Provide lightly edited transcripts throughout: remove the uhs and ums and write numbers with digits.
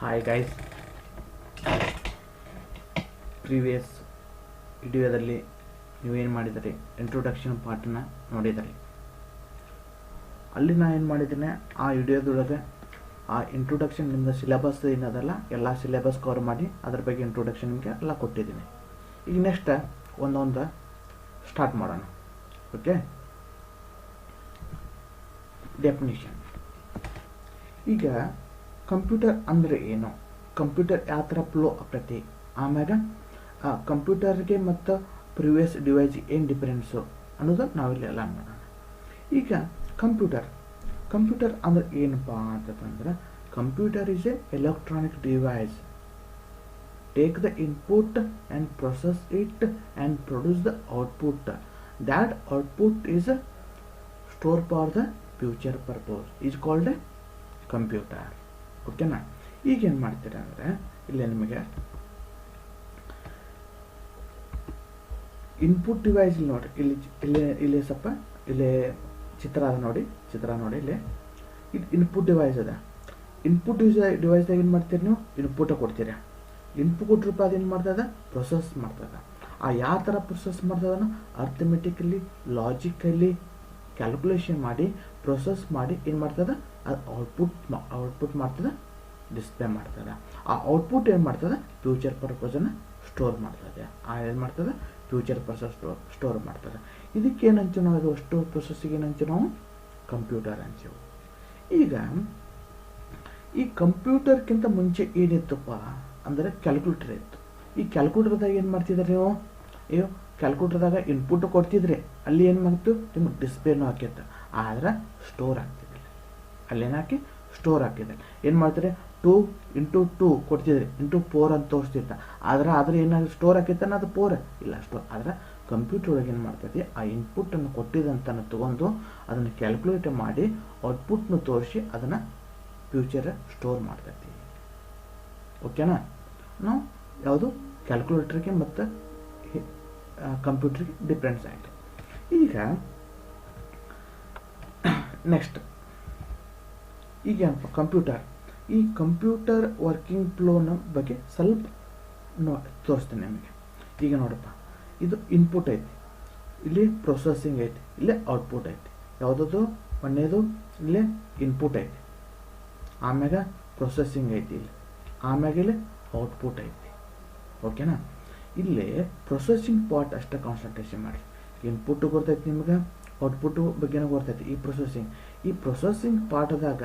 Hi guys, previous ವಿಡಿಯೋದಲ್ಲಿ ನೀವೇನು ಮಾಡಿದರೆ ಇಂಟ್ರೊಡಕ್ಷನ್ ಪಾರ್ಟನ್ನ ನೋಡಿದರೆ ಅಲ್ಲಿ ನಾನು ಏನು ಮಾಡಿದ್ದೇನೆ ಆ ವಿಡಿಯೋದೊಳಗೆ ಆ ಇಂಟ್ರೊಡಕ್ಷನ್ ನಿಮ್ಮದು ಸಿಲೆಬಸ್ ಏನದಲ್ಲ ಎಲ್ಲ ಸಿಲೆಬಸ್ ಕವರ್ ಮಾಡಿ ಅದ್ರ ಬಗ್ಗೆ ಇಂಟ್ರೊಡಕ್ಷನ್ ನಿಮಗೆ ಎಲ್ಲ ಕೊಟ್ಟಿದ್ದೀನಿ. ಈಗ ನೆಕ್ಸ್ಟ್ ಒಂದೊಂದು ಸ್ಟಾರ್ಟ್ ಮಾಡೋಣ. Okay, definition. ಈಗ ಕಂಪ್ಯೂಟರ್ ಅಂದರೆ ಏನು, ಕಂಪ್ಯೂಟರ್ ಯಾವ ಥರ ಫ್ಲೋ ಆಗ್ತೈತಿ, ಆಮ್ಯಾಗ ಕಂಪ್ಯೂಟರ್ಗೆ ಮತ್ತು ಪ್ರಿವಿಯಸ್ ಡಿವೈಸ್ಗೆ ಏನು ಡಿಫರೆನ್ಸು ಅನ್ನೋದು ನಾವಿಲ್ಲಿ ಎಲ್ಲ ಮಾಡೋಣ. ಈಗ ಕಂಪ್ಯೂಟರ್ ಅಂದ್ರೆ ಏನಪ್ಪ ಅಂತಂದ್ರೆ, computer is A electronic device take the input and process it and produce the output. That output is store for the future purpose is called A computer. ಓಕೆನಾ? ಈಗ ಏನು ಮಾಡ್ತೀರಾ ಅಂದರೆ, ಇಲ್ಲಿ ನಿಮಗೆ ಇನ್ಪುಟ್ ಡಿವೈಸ್ ಇಲ್ಲಿ ನೋಡಿ, ಇಲ್ಲಿ ಸ್ವಲ್ಪ ಇಲ್ಲಿ ಚಿತ್ರ ನೋಡಿ ಇಲ್ಲಿ ಇದು ಇನ್ಪುಟ್ ಡಿವೈಸ್ ಅದ. ಇನ್ಪುಟ್ ಡಿವೈಸ್ದಾಗ ಏನು ಮಾಡ್ತೀರಿ, ನೀವು ಇನ್ಪುಟ್ ಕೊಡ್ತೀರಾ. ಇನ್ಪುಟ್ ಕೊಟ್ಟರಪ್ಪ ಅದೇನು ಮಾಡ್ತದ, ಪ್ರೊಸೆಸ್ ಮಾಡ್ತದ. ಆ ಯಾವ ಥರ ಪ್ರೊಸೆಸ್ ಮಾಡ್ತದನ್ನ ಅರ್ಥಮೆಟಿಕಲಿ ಲಾಜಿಕಲಿ ಕ್ಯಾಲ್ಕುಲೇಷನ್ ಮಾಡಿ ಪ್ರೊಸೆಸ್ ಮಾಡಿ ಏನು ಮಾಡ್ತದ, ಅದು ಔಟ್ಪುಟ್ ಮಾಡ್ತದ, ಡಿಸ್ಪ್ಲೇ ಮಾಡ್ತದ. ಆ ಔಟ್ಪುಟ್ ಏನು ಮಾಡ್ತದ, ಫ್ಯೂಚರ್ ಪರ್ಪಸನ್ನು ಸ್ಟೋರ್ ಮಾಡ್ತದೆ. ಏನು ಮಾಡ್ತದ, ಫ್ಯೂಚರ್ ಪರ್ಪಸ್ ಸ್ಟೋರ್ ಮಾಡ್ತದೆ. ಇದಕ್ಕೆ ಏನಂತೀವಿ ನಾವು, ಇದು ಅಷ್ಟು ಪ್ರೊಸೆಸ್ಸಿಗೆ ಏನಂತೀವಿ ನಾವು, ಕಂಪ್ಯೂಟರ್ ಅಂತೀವಿ. ಈಗ ಈ ಕಂಪ್ಯೂಟರ್ಗಿಂತ ಮುಂಚೆ ಏನಿತ್ತಪ್ಪ ಅಂದರೆ ಕ್ಯಾಲ್ಕುಲೇಟರ್ ಇತ್ತು. ಈ ಕ್ಯಾಲ್ಕುಲೇಟರ್ದಾಗ ಏನು ಮಾಡ್ತಿದ್ದಾರೆ ನೀವು, ಕ್ಯಾಲ್ಕುಲೇಟರ್ದಾಗ ಇನ್ಪುಟ್ ಕೊಡ್ತಿದ್ರೆ ಅಲ್ಲಿ ಏನು ಮಾಡ್ತು, ನಿಮ್ಗೆ ಡಿಸ್ಪ್ಲೇನೂ ಹಾಕಿತ್ತು, ಆದ್ರೆ ಸ್ಟೋರ್ ಆಗ್ತಿದ್ದಿಲ್ಲ. ಅಲ್ಲೇನು ಹಾಕಿ ಸ್ಟೋರ್ ಹಾಕಿದ್ದಾರೆ. ಏನು ಮಾಡ್ತಾರೆ, 2 × 2 ಕೊಡ್ತಿದ್ರೆ × 4 ಅಂತ ತೋರಿಸ್ತಿರ್ತ. ಆದ್ರೆ ಏನಾದ್ರು ಸ್ಟೋರ್ ಹಾಕಿತ್ತಾನ, ಅದು 4 ಇಲ್ಲ ಸ್ಟೋರ್. ಆದ್ರೆ ಕಂಪ್ಯೂಟರ್ ಒಳಗೆ ಏನು ಮಾಡ್ತೈತಿ, ಆ ಇನ್ಪುಟ್ಟನ್ನು ಕೊಟ್ಟಿದ್ದಂತನ ತಗೊಂಡು ಅದನ್ನು ಕ್ಯಾಲ್ಕುಲೇಟ್ ಮಾಡಿ ಔಟ್ಪುಟ್ನು ತೋರಿಸಿ ಅದನ್ನು ಫ್ಯೂಚರ್ ಸ್ಟೋರ್ ಮಾಡ್ತೈತಿ. ಓಕೆನಾ? ನಾವು ಯಾವುದು ಕ್ಯಾಲ್ಕುಲೇಟರ್ಗೆ ಮತ್ತು ಕಂಪ್ಯೂಟರ್ಗೆ ಡಿಫ್ರೆನ್ಸ್ ಆಯಿತು. ಈಗ ನೆಕ್ಸ್ಟ್ ಈಗ ಕಂಪ್ಯೂಟರ್, ಈ ಕಂಪ್ಯೂಟರ್ ವರ್ಕಿಂಗ್ ಫ್ಲೋನ ಬಗ್ಗೆ ಸ್ವಲ್ಪ ತೋರಿಸ್ತೀನಿ ನಿಮಗೆ. ಈಗ ನೋಡಪ್ಪ, ಇದು ಇನ್ಪುಟ್ ಐತಿ, ಇಲ್ಲಿ ಪ್ರೊಸೆಸಿಂಗ್ ಐತಿ, ಇಲ್ಲೇ ಔಟ್ಪುಟ್ ಐತಿ. ಯಾವುದದು ಒಂದೇದು, ಇಲ್ಲೇ ಇನ್ಪುಟ್ ಐತಿ, ಆಮ್ಯಾಗ ಪ್ರೊಸೆಸಿಂಗ್ ಐತಿ, ಇಲ್ಲಿ ಆಮ್ಯಾಗ ಇಲ್ಲಿ ಔಟ್ಪುಟ್ ಐತಿ. ಓಕೆನಾ? ಇಲ್ಲಿ ಪ್ರೊಸೆಸಿಂಗ್ ಪಾರ್ಟ್ ಅಷ್ಟೇ ಕಾನ್ಸಂಟ್ರೇಷನ್ ಮಾಡಿ. ಇನ್ಪುಟ್ಟು ಗೊತ್ತೈತಿ ನಿಮ್ಗೆ, ಔಟ್ಪುಟ್ಟು ಬಗ್ಗೆನೂ ಗೊತ್ತೈತಿ. ಈ ಪ್ರೊಸೆಸಿಂಗ್ ಪಾರ್ಟ್ದಾಗ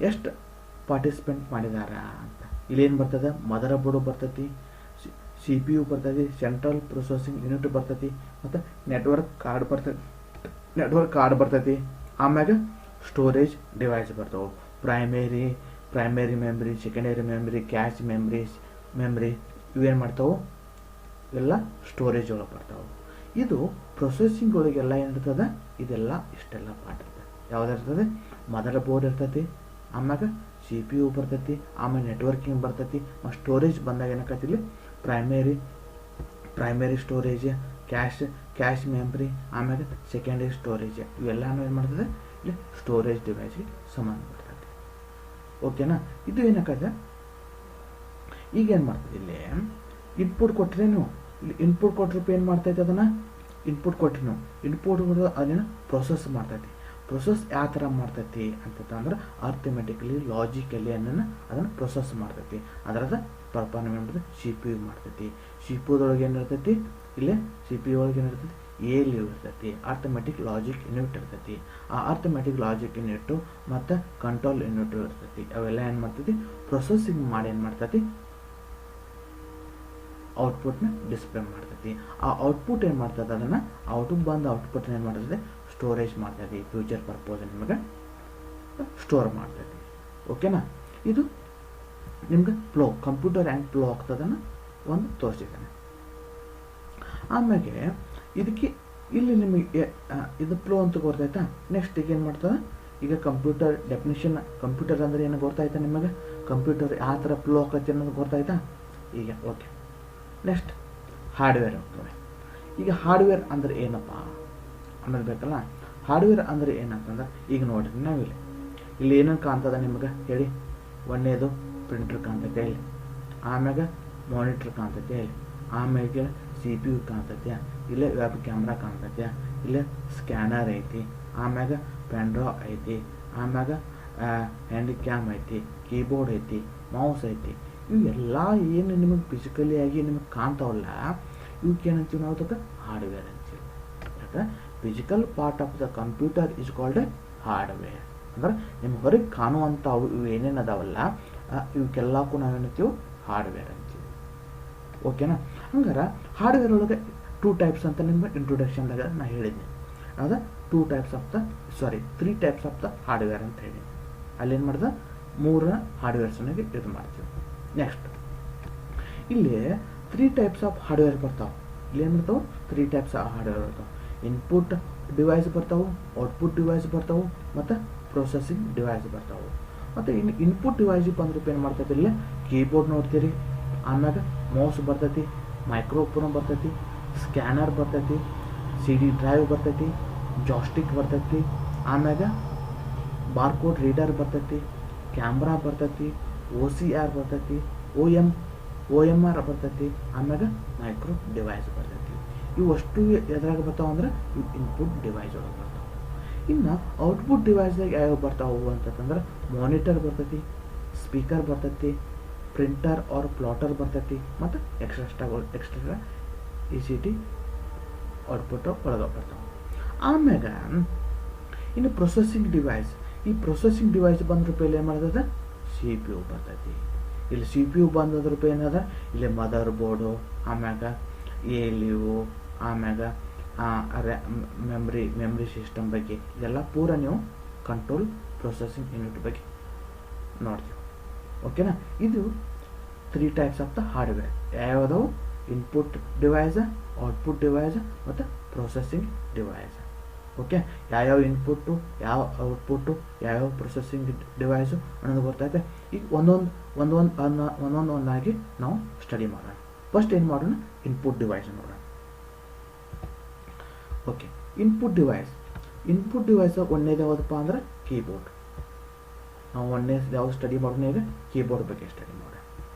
ಎಷ್ಟು ಪಾರ್ಟಿಸಿಪೇಟ್ ಮಾಡಿದಾರ ಅಂತ ಇಲ್ಲೇನು ಬರ್ತದೆ, ಮದರ್ ಬೋರ್ಡು ಬರ್ತೈತಿ, CPU ಬರ್ತೈತಿ, ಸೆಂಟ್ರಲ್ ಪ್ರೊಸೆಸಿಂಗ್ ಯೂನಿಟ್ ಬರ್ತೈತಿ, ಮತ್ತು ನೆಟ್ವರ್ಕ್ ಕಾರ್ಡ್ ಬರ್ತೈತಿ. ಆಮ್ಯಾಗ ಸ್ಟೋರೇಜ್ ಡಿವೈಸ್ ಬರ್ತಾವೆ, primary memory, secondary memory, cache memory ಇವೇನು ಮಾಡ್ತಾವೆ, ಎಲ್ಲ ಸ್ಟೋರೇಜ್ ಒಳಗೆ ಬರ್ತಾವೆ. ಇದು ಪ್ರೊಸೆಸಿಂಗ್ ಒಳಗೆಲ್ಲ ಏನಿರ್ತದೆ, ಇದೆಲ್ಲ ಇಷ್ಟೆಲ್ಲ ಪಾರ್ಟ್ ಇರ್ತದೆ. ಯಾವುದಿರ್ತದೆ, ಮದರ್ ಬೋರ್ಡ್ ಇರ್ತೈತಿ, ಆಮ್ಯಾಗ CPU ಬರ್ತೈತಿ, ಆಮೇಲೆ ನೆಟ್ವರ್ಕಿಂಗ್ ಬರ್ತೈತಿ, ಮತ್ತು ಸ್ಟೋರೇಜ್ ಬಂದಾಗ ಏನಾಕೈತಿ, ಇಲ್ಲಿ ಪ್ರೈಮರಿ ಸ್ಟೋರೇಜ್, ಕ್ಯಾಶ್ ಮೆಮ್ರಿ, ಆಮ್ಯಾಗ ಸೆಕೆಂಡರಿ ಸ್ಟೋರೇಜ್, ಇವೆಲ್ಲನೂ ಏನು ಮಾಡ್ತದೆ, ಇಲ್ಲಿ ಸ್ಟೋರೇಜ್ ಡಿವೈಸ್ಗೆ ಸಂಬಂಧ ಬರ್ತೈತಿ. ಓಕೆನಾ? ಇದು ಏನಾಕೈತೆ, ಈಗ ಏನು ಮಾಡ್ತದೆ, ಇಲ್ಲಿ ಇನ್ಪುಟ್ ಕೊಟ್ಟರೆ ನೀವು, ಇಲ್ಲಿ ಇನ್ಪುಟ್ ಕೊಟ್ಟರಪ್ಪ ಏನು ಮಾಡ್ತೈತೆ, ಅದನ್ನು ಇನ್ಪುಟ್ ಕೊಟ್ಟರೆ ನೀವು ಇನ್ಪುಟ್ ಅದನ್ನು ಪ್ರೊಸೆಸ್ ಮಾಡ್ತೈತಿ. ಪ್ರೊಸೆಸ್ ಯಾವ ಥರ ಮಾಡ್ತೈತಿ ಅಂತಂದ್ರೆ, ಅರ್ಥಮೆಟಿಕಲಿ ಲಾಜಿಕಲಿ ಅದನ್ನು ಪ್ರೊಸೆಸ್ ಮಾಡ್ತೈತಿ. ಅದರದ ಪರ್ಫಾರ್ಮ್ ಮಾಡ್ತೈತಿ, CPU ಮಾಡ್ತೈತಿ. CPU ಏನಿರ್ತೈತಿ, ಇಲ್ಲೇ CPU ಒಳಗೆ ಏನಿರ್ತೈತಿ, ALU ಇರ್ತೈತಿ, ಅರ್ಥಮೆಟಿಕ್ ಲಾಜಿಕ್ ಯೂನಿಟ್ ಇರ್ತೈತಿ. ಆ ಅರ್ಥಮೆಟಿಕ್ ಲಾಜಿಕ್ ಯೂನಿಟ್ಟು ಮತ್ತು ಕಂಟ್ರೋಲ್ ಯೂನಿಟ್ ಇರ್ತೈತಿ. ಅವೆಲ್ಲ ಏನು ಮಾಡ್ತೈತಿ, ಪ್ರೊಸೆಸಿಂಗ್ ಮಾಡಿ ಏನು ಮಾಡ್ತೈತಿ, ಔಟ್ಪುಟ್ನ ಡಿಸ್ಪ್ಲೇ ಮಾಡ್ತೈತಿ. ಆ ಔಟ್ಪುಟ್ ಏನು ಮಾಡ್ತದೆ, ಅದನ್ನು ಔಟ್ಪುಟ್ನ ಏನು ಮಾಡ್ತದೆ, ಸ್ಟೋರೇಜ್ ಮಾಡ್ತೈತಿ. ಫ್ಯೂಚರ್ ಪರ್ಪಸ್ ನಿಮಗೆ ಸ್ಟೋರ್ ಮಾಡ್ತೈತಿ. ಓಕೆನಾ? ಇದು ನಿಮ್ಗೆ ಫ್ಲೋ, ಕಂಪ್ಯೂಟರ್ ಹ್ಯಾಂಗ್ ಫ್ಲೋ ಆಗ್ತದನ್ನು ಒಂದು ತೋರಿಸಿದ್ದಾನೆ. ಆಮೇಲೆ ಇದಕ್ಕೆ ಇಲ್ಲಿ ನಿಮಗೆ ಇದು ಫ್ಲೋ ಅಂತ ಗೊತ್ತಾಯ್ತಾ. ನೆಕ್ಸ್ಟ್ ಈಗ ಏನು ಮಾಡ್ತದೆ, ಈಗ ಕಂಪ್ಯೂಟರ್ ಡೆಫಿನಿಷನ್, ಕಂಪ್ಯೂಟರ್ ಅಂದರೆ ಏನು ಗೊತ್ತಾಯ್ತಾ ನಿಮಗೆ, ಕಂಪ್ಯೂಟರ್ ಯಾವ ಥರ ಫ್ಲೋ ಆಕೈತಿ ಅನ್ನೋದು ಗೊತ್ತಾಯ್ತಾ. ಈಗ ಓಕೆ, ನೆಕ್ಸ್ಟ್ ಹಾರ್ಡ್ವೇರ್ ಹೋಗ್ತವೆ. ಈಗ ಹಾರ್ಡ್ವೇರ್ ಅಂದರೆ ಏನಪ್ಪ ಅನ್ನೋದು ಬೇಕಲ್ಲ. ಹಾರ್ಡ್ವೇರ್ ಅಂದರೆ ಏನಂತಂದ್ರೆ, ಈಗ ನೋಡಿರಿ ನಾವಿಲ್ಲಿ ಏನಂತ ಕಾಣ್ತದ ನಿಮ್ಗೆ ಹೇಳಿ, ಒಂದೇದು ಪ್ರಿಂಟರ್ ಕಾಣ್ತೈತೆ ಇಲ್ಲಿ, ಆಮ್ಯಾಗ ಮಾನಿಟರ್ ಕಾಣ್ತೈತೆ ಇಲ್ಲಿ, ಆಮ್ಯಾಗ CPU ಕಾಣ್ತೈತೆ, ಇಲ್ಲೇ ವೆಬ್ ಕ್ಯಾಮ್ರಾ ಕಾಣ್ತೈತೆ, ಇಲ್ಲೇ ಸ್ಕ್ಯಾನರ್ ಐತಿ, ಆಮ್ಯಾಗ ಪೆನ್ಡ್ರೈವ್ ಐತಿ, ಆಮ್ಯಾಗ ಹ್ಯಾಂಡ್ ಕ್ಯಾಮ್ ಐತಿ, ಕೀಬೋರ್ಡ್ ಐತಿ, ಮೌಸ್ ಐತಿ. ಇವೆಲ್ಲ ಏನು ನಿಮಗೆ ಫಿಸಿಕಲಿ ಆಗಿ ನಿಮಗೆ ಕಾಣ್ತಾವಲ್ಲ, ಇವಕ್ಕೆ ಏನಂತೀವಿ ನಾವು ಅದಕ್ಕೆ ಹಾರ್ಡ್ವೇರ್ ಅಂತೀವಿ. ಯಾಕೆ physical part of the computer is called A hardware. ಅಂದ್ರೆ ನಿಮ್ಗೆ ಹೊರಗೆ ಕಾಣುವಂಥ ಇವು ಏನೇನು ಅದಾವಲ್ಲ ಇವಕ್ಕೆಲ್ಲಕ್ಕೂ ನಾವೇನಂತೀವಿ ಹಾರ್ಡ್ವೇರ್ ಅಂತೀವಿ. ಓಕೆನಾ? ಹಂಗಾರೆ ಹಾರ್ಡ್ವೇರ್ ಒಳಗೆ 2 ಟೈಪ್ಸ್ ಅಂತ ನಿಮ್ಗೆ ಇಂಟ್ರೊಡಕ್ಷನ್ದಾಗ ನಾನು ಹೇಳಿದ್ದೆ. ಅದ 3 ಟೈಪ್ಸ್ ಆಫ್ ದ ಹಾರ್ಡ್ವೇರ್ ಅಂತ ಹೇಳಿ ಅಲ್ಲೇನು ಮಾಡ್ದೆ 3 ಹಾರ್ಡ್ವೇರ್ಸ್ನಾಗೆ ಇದು ಮಾಡ್ತೀವಿ. ನೆಕ್ಸ್ಟ್ ಇಲ್ಲಿ 3 ಟೈಪ್ಸ್ ಆಫ್ ಹಾರ್ಡ್ವೇರ್ ಬರ್ತಾವೆ. ಇಲ್ಲಿ ಏನು ಬರ್ತಾವೆ? 3 ಟೈಪ್ಸ್ ಆಫ್ ಹಾರ್ಡ್ವೇರ್ ಬರ್ತಾವೆ. ಇನ್ಪುಟ್ ಡಿವೈಸ್ ಬರ್ತಾವೆ, ಔಟ್ಪುಟ್ ಡಿವೈಸ್ ಬರ್ತಾವೆ, ಮತ್ತು ಪ್ರೊಸೆಸಿಂಗ್ ಡಿವೈಸ್ ಬರ್ತಾವೆ. ಮತ್ತು ಇನ್ಪುಟ್ ಡಿವೈಸಿಗೆ ಬಂದ್ರಪ್ಪ ಏನು ಮಾಡ್ತೈತಿ, ಇಲ್ಲಿ ಕೀಬೋರ್ಡ್ ನೋಡ್ತೀರಿ, ಆಮ್ಯಾಗ ಮೌಸ್ ಬರ್ತೈತಿ, ಮೈಕ್ರೋಫೋನ್ ಬರ್ತೈತಿ, ಸ್ಕ್ಯಾನರ್ ಬರ್ತೈತಿ, CD ಡ್ರೈವ್ ಬರ್ತೈತಿ, ಜಾಸ್ಟಿಕ್ ಬರ್ತೈತಿ, ಆಮ್ಯಾಗ ಬಾರ್ಕೋಡ್ ರೀಡರ್ ಬರ್ತೈತಿ, ಕ್ಯಾಮ್ರಾ ಬರ್ತೈತಿ, OCR ಬರ್ತೈತಿ, OMR ಬರ್ತೈತಿ, ಆಮ್ಯಾಗ ಮೈಕ್ರೋ ಡಿವೈಸ್ ಬರ್ತೈತಿ. ಇವು ಅಷ್ಟು ಎದ್ರಾಗ ಬರ್ತಾವೆ ಅಂದ್ರೆ ಇವು ಇನ್ಪುಟ್ ಡಿವೈಸ್ ಒಳಗೆ ಬರ್ತಾವೆ. ಇನ್ನು ಔಟ್ಪುಟ್ ಡಿವೈಸ್ದಾಗ ಯಾವ್ಯಾವ ಬರ್ತಾವೆ ಅಂತಂದ್ರೆ ಮಾನಿಟರ್ ಬರ್ತೈತಿ, ಸ್ಪೀಕರ್ ಬರ್ತೈತಿ, ಪ್ರಿಂಟರ್ ಆರ್ ಪ್ಲಾಟರ್ ಬರ್ತೈತಿ, ಮತ್ತು ಎಕ್ಸ್ಟ್ರಾ ECT ಔಟ್ಪುಟ್ ಒಳಗೆ ಬರ್ತಾವೆ. ಆಮ್ಯಾಗ ಇನ್ನು ಪ್ರೊಸೆಸಿಂಗ್ ಡಿವೈಸ್, ಈ ಪ್ರೊಸೆಸಿಂಗ್ ಡಿವೈಸ್ ಬಂದ ರೂಪಾಯಿ ಏನು ಮಾಡ್ತದೆ, CPU ಬರ್ತೈತಿ. ಇಲ್ಲಿ CPU ಬಂದದ ರೂಪಾಯಿ ಏನದ, ಇಲ್ಲಿ ಮದರ್ ಬೋರ್ಡು, ಆಮ್ಯಾಗ ALU, ಆಮ್ಯಾಗ ಮೆಮ್ರಿ ಸಿಸ್ಟಮ್ ಬಗ್ಗೆ ಇದೆಲ್ಲ ಪೂರ ನೀವು ಕಂಟ್ರೋಲ್ ಪ್ರೊಸೆಸಿಂಗ್ ಯೂನಿಟ್ ಬಗ್ಗೆ ನೋಡ್ತೀವಿ. ಓಕೆನಾ? ಇದು 3 ಟೈಪ್ಸ್ ಆಫ್ ದ ಹಾರ್ಡ್ವೇರ್. ಯಾವ್ಯಾವುದವು? ಇನ್ಪುಟ್ ಡಿವೈಸ್, ಔಟ್ಪುಟ್ ಡಿವೈಸ್ ಮತ್ತು ಪ್ರೊಸೆಸಿಂಗ್ ಡಿವೈಸ್. ಓಕೆ, ಯಾವ್ಯಾವ ಇನ್ಪುಟ್ಟು, ಯಾವ ಔಟ್ಪುಟ್ಟು, ಯಾವ್ಯಾವ ಪ್ರೊಸೆಸಿಂಗ್ ಡಿವೈಸು ಅನ್ನೋದು ಗೊತ್ತಾಯ್ತು. ಈಗ ಒಂದೊಂದಾಗಿ ನಾವು ಸ್ಟಡಿ ಮಾಡೋಣ. ಫಸ್ಟ್ ಏನು ಮಾಡೋಣ, ಇನ್ಪುಟ್ ಡಿವೈಸ್ ನೋಡೋಣ. ಓಕೆ, ಇನ್ಪುಟ್ ಡಿವೈಸ್ ಒಂದೇದು ಯಾವುದಪ್ಪ ಅಂದ್ರೆ ಕೀಬೋರ್ಡ್. ನಾವು ಯಾವ್ದು ಸ್ಟಡಿ ಮಾಡೋಣ, ಈಗ ಕೀಬೋರ್ಡ್ ಬಗ್ಗೆ ಸ್ಟಡಿ ಮಾಡೋಣ.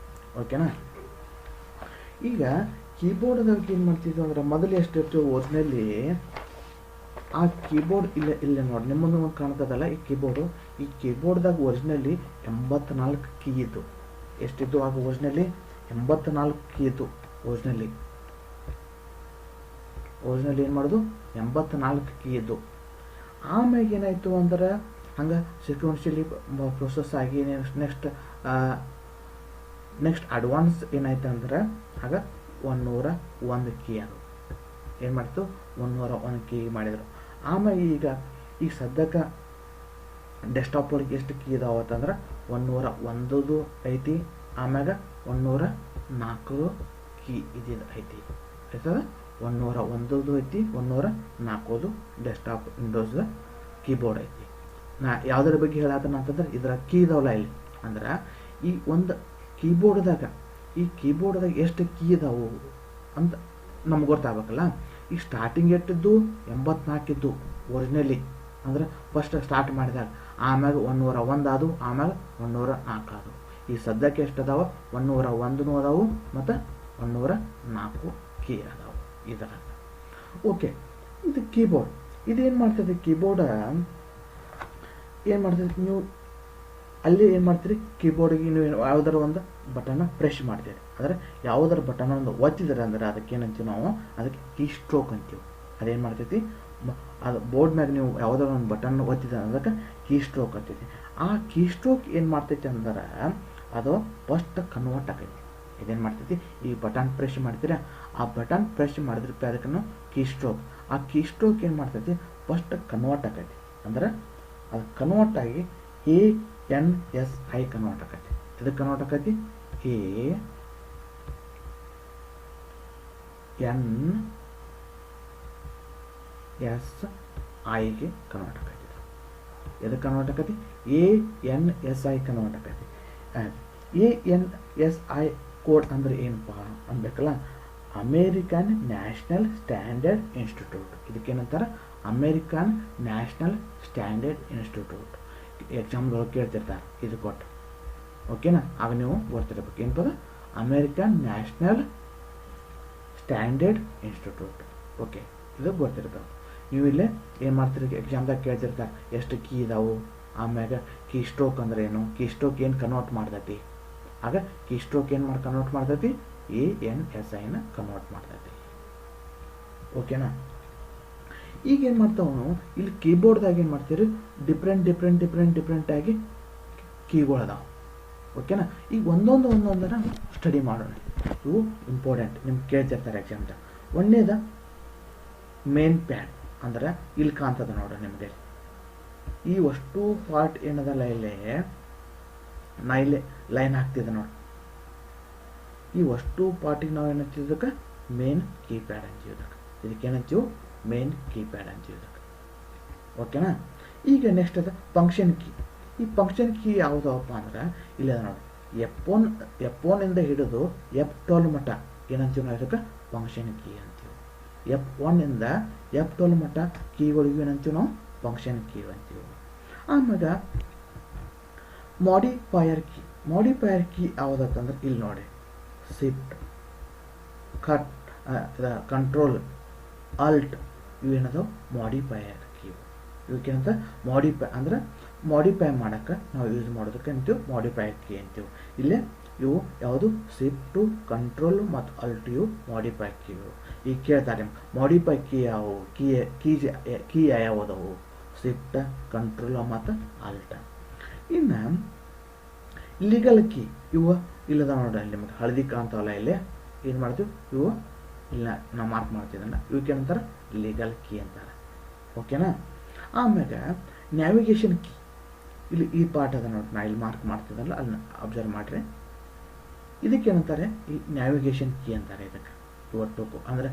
ಓಕೆನಾ? ಈಗ ಕೀಬೋರ್ಡ್ದಾಗ ಏನು ಮಾಡ್ತಿದ್ವಿ ಅಂದ್ರೆ ಮೊದಲು ಎಷ್ಟಿರ್ತೀವಿ ಓದಿನಲ್ಲಿ ಆ ಕೀಬೋರ್ಡ್ ಇಲ್ಲೇ ನೋಡಿ ನಿಮ್ಮ ಮುಂದೆ ಕಾಣ್ತದಲ್ಲ ಈ ಕೀಬೋರ್ಡ್ದಾಗ ಒರಿಜಿನಲ್ಲಿ 84 ಕೀ ಇದ್ದು. ಎಷ್ಟಿದ್ದು ಆಗ ಒರಿಜಿನಲ್ಲಿ 84 ಕೀ ಇದ್ದು. ಒರಿಜಿನಲ್ಲಿ ಏನು ಮಾಡೋದು, 84 ಕೀ ಇದ್ದು. ಆಮ್ಯಾಗ ಏನಾಯ್ತು ಅಂದ್ರೆ ಹಂಗೆ ಸೀಕ್ವೆನ್ಷಿಯಲಿ ಪ್ರೊಸೆಸ್ ಆಗಿ ನೆಕ್ಸ್ಟ್ ಅಡ್ವಾನ್ಸ್ ಏನಾಯ್ತು ಅಂದ್ರೆ ಆಗ 101 ಕೀ ಅದು ಏನು ಮಾಡ್ತು, 101 ಕೀ ಮಾಡಿದರು. ಆಮೇಲೆ ಈಗ ಸದ್ಯಕ್ಕೆ ಡೆಸ್ಕ್ಟಾಪ್ ಒಳಗೆ ಎಷ್ಟು ಕೀ ಇದಾವತ್ತಂದ್ರೆ 101 ಐತಿ, ಆಮ್ಯಾಗ 104 ಕೀ ಇದಿದ್ದು ಐತಿ. ಆಯ್ತದ? 101 ಐತಿ, 104 ಡೆಸ್ಕ್ಟಾಪ್ ವಿಂಡೋಸ್ ಕೀಬೋರ್ಡ್ ಐತಿ. ನಾ ಯಾವುದರ ಬಗ್ಗೆ ಹೇಳತ್ತನ ಅಂತಂದ್ರೆ ಇದರ ಕೀ ಇದಾವಲ್ಲ ಇಲ್ಲಿ ಅಂದ್ರೆ ಈ ಒಂದು ಕೀಬೋರ್ಡ್ದಾಗ ಎಷ್ಟು ಕೀ ಇದಾವು ಅಂತ ನಮ್ಗೆ ಗೊತ್ತಾಗಬೇಕಲ್ಲ. ಈಗ ಸ್ಟಾರ್ಟಿಂಗ್ ಎಷ್ಟಿದ್ದು 84 ಇದ್ದು ಒರಿಜಿನಲಿ ಅಂದ್ರೆ ಫಸ್ಟ್ ಸ್ಟಾರ್ಟ್ ಮಾಡಿದಾಗ. ಆಮ್ಯಾಗ 101 ಆದವು, ಆಮ್ಯಾಗ 104 ಆದವು. ಈ ಸದ್ಯಕ್ಕೆ ಎಷ್ಟು ಅದಾವ, 101 ಅದಾವು ಮತ್ತು 104 ಕೀ ಅದಾವು ಇದರಾಗ. ಓಕೆ, ಇದು ಕೀಬೋರ್ಡ್. ಇದೇನು ಮಾಡ್ತದೆ, ಕೀಬೋರ್ಡ್ ಏನು ಮಾಡ್ತದೆ, ನೀವು ಅಲ್ಲಿ ಏನು ಮಾಡ್ತೀರಿ, ಕೀಬೋರ್ಡಿಗೆ ನೀವು ಯಾವುದರ ಒಂದು ಬಟನ್ನ ಪ್ರೆಸ್ ಮಾಡ್ತೀರಿ. ಅಂದರೆ ಯಾವುದರ ಬಟನ್ ಒಂದು ಒತ್ತಿದ್ರೆ ಅಂದ್ರೆ ಅದಕ್ಕೆ ಏನಂತೀವಿ ನಾವು, ಅದಕ್ಕೆ ಕೀ ಸ್ಟ್ರೋಕ್ ಅಂತೀವಿ. ಅದೇನು ಮಾಡ್ತೈತಿ, ಅದು ಬೋರ್ಡ್ ಮ್ಯಾಗ ನೀವು ಯಾವುದರ ಒಂದು ಬಟನ್ ಒತ್ತಿದ್ರೆ ಅದಕ್ಕೆ ಕೀ ಸ್ಟ್ರೋಕ್ ಅಂತೈತಿ. ಆ ಕೀ ಸ್ಟ್ರೋಕ್ ಏನು ಮಾಡ್ತೈತಿ ಅಂದ್ರೆ ಅದು ಫಸ್ಟ್ ಕನ್ವರ್ಟ್ ಆಗೈತಿ. ಇದೇನು ಮಾಡ್ತೈತಿ, ಈ ಬಟನ್ ಪ್ರೆಸ್ ಮಾಡ್ತೀರಾ, ಆ ಬಟನ್ ಪ್ರೆಸ್ ಮಾಡಿದ್ರೆ ಅದಕ್ಕೆ ನಾವು ಕೀ ಸ್ಟ್ರೋಕ್. ಆ ಕೀ ಸ್ಟ್ರೋಕ್ ಏನು ಮಾಡ್ತೈತಿ, ಫಸ್ಟ್ ಕನ್ವರ್ಟ್ ಆಗೈತಿ. ಅಂದ್ರೆ ಅದು ಕನ್ವರ್ಟ್ ಆಗಿ ANSI ಕನ್ವರ್ಟ್ ಆಕೈತಿ. ಇದಕ್ಕೆ ಕನ್ವರ್ಟ್ ಆಕೈತಿ ANSIಗೆ ಕನ್ವರ್ಟ್ ಆಕೈತಿ. ಎದಕ್ಕೆ ಕನ್ವರ್ಟ್ ಆಕೈತಿ, ANSI ಕನ್ವರ್ಟ್ ಆಕೈತಿ. ANSI ಕೋಡ್ ಅಂದ್ರೆ ಏನಪ್ಪ ಅನ್ಬೇಕಲ್ಲ, ಅಮೇರಿಕನ್ ನ್ಯಾಷನಲ್ ಸ್ಟ್ಯಾಂಡರ್ಡ್ ಇನ್ಸ್ಟಿಟ್ಯೂಟ್. ಇದಕ್ಕೇನಂತಾರೆ, ಅಮೇರಿಕನ್ ನ್ಯಾಷನಲ್ ಸ್ಟ್ಯಾಂಡರ್ಡ್ ಇನ್ಸ್ಟಿಟ್ಯೂಟ್. ಎಕ್ಸಾಮ್ದೊಳಗೆ ಕೇಳ್ತಿರ್ತಾರೆ ಇದು ಕೊಟ್ಟು. ಓಕೆನಾ. ಆಗ ನೀವು ಬರ್ತಿರ್ಬೇಕು ಏನಪ್ಪ American National Standard Institute. Okay, ಇದು ಗೊತ್ತಿರ್ಬೇಕು. ನೀವು ಇಲ್ಲೇ ಏನು ಮಾಡ್ತೀರಿ, ಎಕ್ಸಾಮ್ದಾಗ ಕೇಳ್ತಿರ್ತಾರೆ ಎಷ್ಟು ಕೀ ಇದಾವು, ಆಮ್ಯಾಗ ಕೀ ಸ್ಟ್ರೋಕ್ ಅಂದ್ರೆ ಏನು, ಕೀ ಸ್ಟ್ರೋಕ್ ಏನು ಕನ್ವರ್ಟ್ ಮಾಡ್ತೈತಿ. ಆಗ ಕೀ ಸ್ಟ್ರೋಕ್ ಏನು ಕನ್ವರ್ಟ್ ಮಾಡ್ತೈತಿ, ANSIನ ಕನ್ವರ್ಟ್ ಮಾಡ್ತೈತಿ. ಓಕೆನಾ. ಈಗ ಏನು ಮಾಡ್ತಾವ ನಾವು ಇಲ್ಲಿ ಕೀಬೋರ್ಡ್ದಾಗ ಏನು ಮಾಡ್ತೀರಿ, ಡಿಫ್ರೆಂಟ್ ಆಗಿ ಕೀಗಳು ಅದಾವ. ಓಕೆನಾ. ಈಗ ಒಂದೊಂದರ ಸ್ಟಡಿ ಮಾಡೋಣ. ಇವು ಇಂಪಾರ್ಟೆಂಟ್, ನಿಮ್ಗೆ ಕೇಳ್ತಿರ್ತಾರೆ ಎಕ್ಸಾಮ್ದಾಗ. ಒಂದೇದ ಮೇನ್ ಪ್ಯಾಡ್ ಅಂದ್ರೆ ಇಲ್ಲಿ ಕಾಣ್ತದ ನೋಡ್ರಿ ನಿಮಗೆ. ಈ ಅಷ್ಟು ಪಾರ್ಟ್ ಏನದಲ್ಲ ಇಲ್ಲೇ ನಾ ಇಲ್ಲೇ ಲೈನ್ ಹಾಕ್ತಿದ್ದೆ ನೋಡಿ. ಈ ಅಷ್ಟು ಪಾರ್ಟಿಗೆ ನಾವು ಏನು ಹಚ್ಚಿದ್ದಕ್ಕೆ ಮೇನ್ ಕೀಪ್ಯಾಡ್ ಅಂತೀವಿ. ಇದಕ್ಕೆ ಏನಂತೀವಿ, ಮೇನ್ ಕೀಪ್ಯಾಡ್ ಅಂತೀವಿ. ಓಕೆನಾ. ಈಗ ನೆಕ್ಸ್ಟ್ ಅದ ಫಂಕ್ಷನ್ ಕೀ. ಈ ಫಂಕ್ಷನ್ ಕೀ ಯಾವುದಪ್ಪ ಅಂದ್ರೆ ಇಲ್ಲಿ ಅದ ನೋಡಿ, F1 ಇಂದ ಹಿಡಿದು F12 ಮಟ್ಟ ಏನಂತೀವಿ ನಾವು ಇದಕ್ಕೆ ಫಂಕ್ಷನ್ ಕೀ ಅಂತೀವಿ. F1 ಇಂದ F12 ಮಟ್ಟ ಕೀಗಳಿಗೂ ಏನಂತೀವಿ ನಾವು ಫಂಕ್ಷನ್ ಕೀ ಅಂತೀವಿ. ಆಮೇಲೆ ಮಾಡಿಫೈಯರ್ ಕೀ ಯಾವುದಂದ್ರೆ ಇಲ್ಲಿ ನೋಡಿ, ಶಿಫ್ಟ್, ಕಟ್, ಕಂಟ್ರೋಲ್, ಆಲ್ಟ್ ಇವೇನದಾವ ಮಾಡಿಫೈಯರ್ ಕೀ. ಇವಕ್ಕೇನಂತ ಮಾಡಿಫೈ ಮಾಡಕ್ಕೆ ನಾವು ಯೂಸ್ ಮಾಡೋದಕ್ಕೆ ಅಂತೀವಿ ಮಾಡಿಫೈಯರ್ ಕೀ ಅಂತೀವಿ. ಇಲ್ಲೇ ಇವು ಯಾವುದು ಶಿಫ್ಟು, ಕಂಟ್ರೋಲ್ ಮತ್ತು ಆಲ್ಟ್, ಇವು ಮಾಡಿಫೈ ಕೀಗಳು. ಈಗ ಕೇಳ್ತಾರೆ ಮಾಡಿಫೈ ಕೀ ಯಾವುವು, ಕೀ ಯಾವುದವು, ಶಿಫ್ಟ್, ಕಂಟ್ರೋಲ್ ಮತ್ತು ಆಲ್ಟ್. ಇನ್ನು ಲೀಗಲ್ ಕೀ ಇವು ಇಲ್ಲದ ನೋಡ್ರಿ, ನಿಮಗೆ ಹಳದಿ ಕಾಣ್ತಾವಲ್ಲ ಇಲ್ಲೇ ಏನು ಮಾಡ್ತೀವಿ, ಇವು ಇಲ್ಲ ನಾವು ಮಾರ್ಕ್ ಮಾಡ್ತಿದ್ದಲ್ಲ, ಇವಕ್ಕೆ ಏನಂತಾರೆ ಲೀಗಲ್ ಕೀ ಅಂತಾರೆ. ಓಕೆನಾ. ಆಮ್ಯಾಗ ನ್ಯಾವಿಗೇಷನ್ ಕೀ, ಇಲ್ಲಿ ಈ ಪಾರ್ಟ್ ಅದ ನೋಡಿ, ನಾ ಇಲ್ಲಿ ಮಾರ್ಕ್ ಮಾಡ್ತಿದ್ದಲ್ಲ ಅಲ್ಲಿ ಅಬ್ಸರ್ವ್ ಮಾಡ್ರಿ. ಇದಕ್ಕೇನಂತಾರೆ ಈ ನ್ಯಾವಿಗೇಷನ್ ಕೀ ಅಂತಾರೆ. ಇದಕ್ಕೆ ಒಟ್ಟು ಅಂದ್ರೆ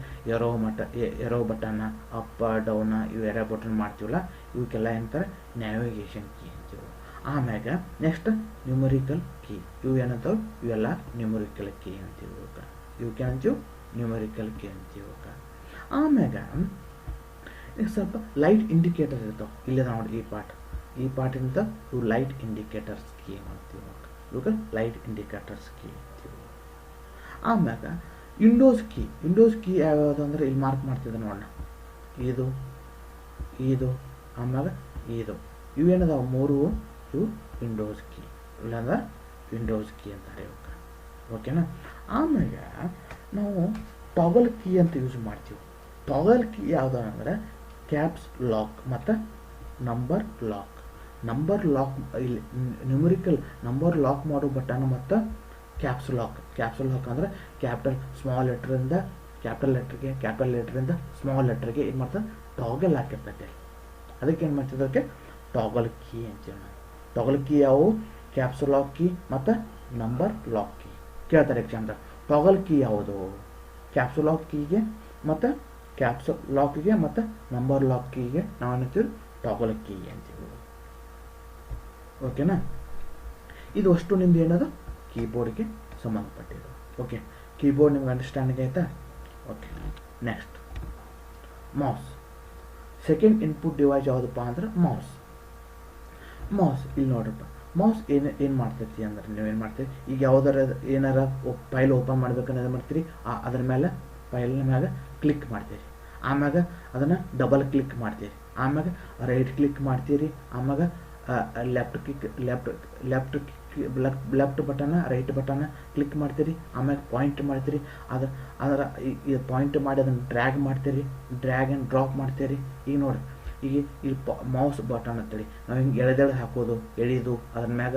ಎರೋ ಬಟನ್, ಅಪ್ ಡೌನ್, ಇವು ಎರೋ ಬಟನ್ ಮಾಡ್ತೀವಲ್ಲ, ಇವಕ್ಕೆಲ್ಲ ಏನಂತಾರೆ ನ್ಯಾವಿಗೇಷನ್ ಕೀ ಅಂತೀವಿ. ಆಮ್ಯಾಗ ನೆಕ್ಸ್ಟ್ ನ್ಯೂಮರಿಕಲ್ ಕೀ, ಇವು ಏನಂತಾವ, ಇವೆಲ್ಲ ನ್ಯೂಮರಿಕಲ್ ಕೀ ಅಂತೀವಿ. ಇವಕ್ಕೆ ಏನಂತೀವಿ ನ್ಯೂಮರಿಕಲ್ ಕೀ ಅಂತೀವಿ. ಆಮ್ಯಾಗ ಸ್ವಲ್ಪ ಲೈಟ್ ಇಂಡಿಕೇಟರ್ ಇರ್ತಾವೆ. ಇಲ್ಲೇ ನೋಡಿ ಈ ಪಾರ್ಟಿಂದ ಇವು ಲೈಟ್ ಇಂಡಿಕೇಟರ್ಸ್ ಕೀ ಮಾಡ್ತೀವಿ. ಇವಾಗ ಲೈಟ್ ಇಂಡಿಕೇಟರ್ಸ್ ಕೀ ಅಂತೀವಿ. ಆಮ್ಯಾಗ ವಿಂಡೋಸ್ ಕೀ ಯಾವ್ಯಾವುದು ಅಂದ್ರೆ ಇಲ್ಲಿ ಮಾರ್ಕ್ ಮಾಡ್ತಿದ್ದೆ ನೋಡೋಣ, ಇದು ಆಮ್ಯಾಗ ಇವೇನದಾವ ಮೂರು, ಇವು ವಿಂಡೋಸ್ ಕೀ, ಇಲ್ಲಾಂದ್ರೆ ವಿಂಡೋಸ್ ಕೀ ಅಂತಾರೆ ಇವಕ್ಕೆ. ಓಕೆನಾ. ಆಮ್ಯಾಗ ನಾವು ಟಾಗಲ್ ಕೀ ಅಂತ ಯೂಸ್ ಮಾಡ್ತೀವಿ. ಟಾಗಲ್ ಕೀ ಯಾವುದು ಅಂದ್ರೆ ಕ್ಯಾಪ್ಸ್ ಲಾಕ್ ಮತ್ತು ನಂಬರ್ ಲಾಕ್ ಇಲ್ಲಿ ನ್ಯೂಮರಿಕಲ್ ನಂಬರ್ ಲಾಕ್ ಮಾಡೋ ಬಟನ್ ಮತ್ತು ಕ್ಯಾಪ್ಸ್ ಲಾಕ್ ಅಂದ್ರೆ ಸ್ಮಾಲ್ ಲೆಟ್ರಿಂದ ಕ್ಯಾಪಿಟಲ್ ಲೆಟ್ರಿಂದ ಸ್ಮಾಲ್ ಲೆಟ್ರಿಗೆ ಏನು ಮಾಡ್ತದೆ, ಟಾಗಲ್ ಹಾಕಿರ್ತೈತೆ. ಅದಕ್ಕೆ ಏನು ಮಾಡ್ತಿದ್ದೆ, ಅದಕ್ಕೆ ಟಾಗಲ್ ಕೀ ಅಂತೀವಿ ನಾವು. ಟಾಗಲ್ ಕೀ ಯಾವುವು, ಕ್ಯಾಪ್ಸ್ ಲಾಕ್ ಕೀ ಮತ್ತು ನಂಬರ್ ಲಾಕ್ ಕೀ ಕೇಳ್ತಾರೆ ಎಕ್ಸಾಮ್ದಾಗ. ಟಾಗಲ್ ಕೀ ಯಾವುದು, ಕ್ಯಾಪ್ಸ್ ಲಾಕ್ ಕೀಗೆ ಮತ್ತು ಮತ್ತು ನಂಬರ್ ಲಾಕ್ ಕೀಗೆ ನಾವು ಏನಂತೀವಿ ಟಾಗಲ್ ಕೀ ಅಂತೀವಿ. ಓಕೆನಾ. ಇದು ಅಷ್ಟು ನಿಮ್ದು ಏನದು ಕೀಬೋರ್ಡ್ಗೆ ಸಂಬಂಧಪಟ್ಟಿದ್ದು. ಓಕೆ, ಕೀಬೋರ್ಡ್ ನಿಮ್ಗೆ ಅಂಡರ್ಸ್ಟ್ಯಾಂಡಿಂಗ್ ಆಯ್ತಾ. Okay, next mouse. Second input device ಯಾವುದಪ್ಪ ಅಂದ್ರೆ ಮೌಸ್. ಇಲ್ಲಿ ನೋಡ್ರಪ್ಪ, ಮೌಸ್ ಏನು ಮಾಡ್ತೈತಿ ಅಂದ್ರೆ ನೀವೇನು ಮಾಡ್ತೀರಿ, ಈಗ ಯಾವ್ದಾರ ಏನಾರ ಫೈಲ್ ಓಪನ್ ಮಾಡ್ಬೇಕನ್ನೋದು ಮಾಡ್ತೀರಿ, ಅದ್ರ ಮೇಲೆ ಫೈಲ್ನ ಮ್ಯಾಗ ಕ್ಲಿಕ್ ಮಾಡ್ತೀರಿ, ಆಮ್ಯಾಗ ಅದನ್ನು ಡಬಲ್ ಕ್ಲಿಕ್ ಮಾಡ್ತೀರಿ, ಆಮ್ಯಾಗ ರೈಟ್ ಕ್ಲಿಕ್ ಮಾಡ್ತೀರಿ, ಆಮ್ಯಾಗ left button right button click ಮಾಡ್ತೀರಿ, ಆಮ್ಯಾಗ ಪಾಯಿಂಟ್ ಮಾಡ್ತೀರಿ, ಅದರ ಪಾಯಿಂಟ್ ಮಾಡಿ ಅದನ್ನು ಡ್ರ್ಯಾಗ್ ಮಾಡ್ತೀರಿ, ಡ್ರ್ಯಾಗ್ ಆ್ಯಂಡ್ ಡ್ರಾಪ್ ಮಾಡ್ತೀರಿ. ಈಗ ನೋಡಿರಿ, ಈಗ ಇಲ್ಲಿ ಮೌಸ್ ಬಟನ್ ಅಂತೇಳಿ ನಾವು ಹಿಂಗೆ ಎಳೆದೆಳೆ ಹಾಕೋದು, ಎಳೀದು, ಅದ್ರ ಮ್ಯಾಗ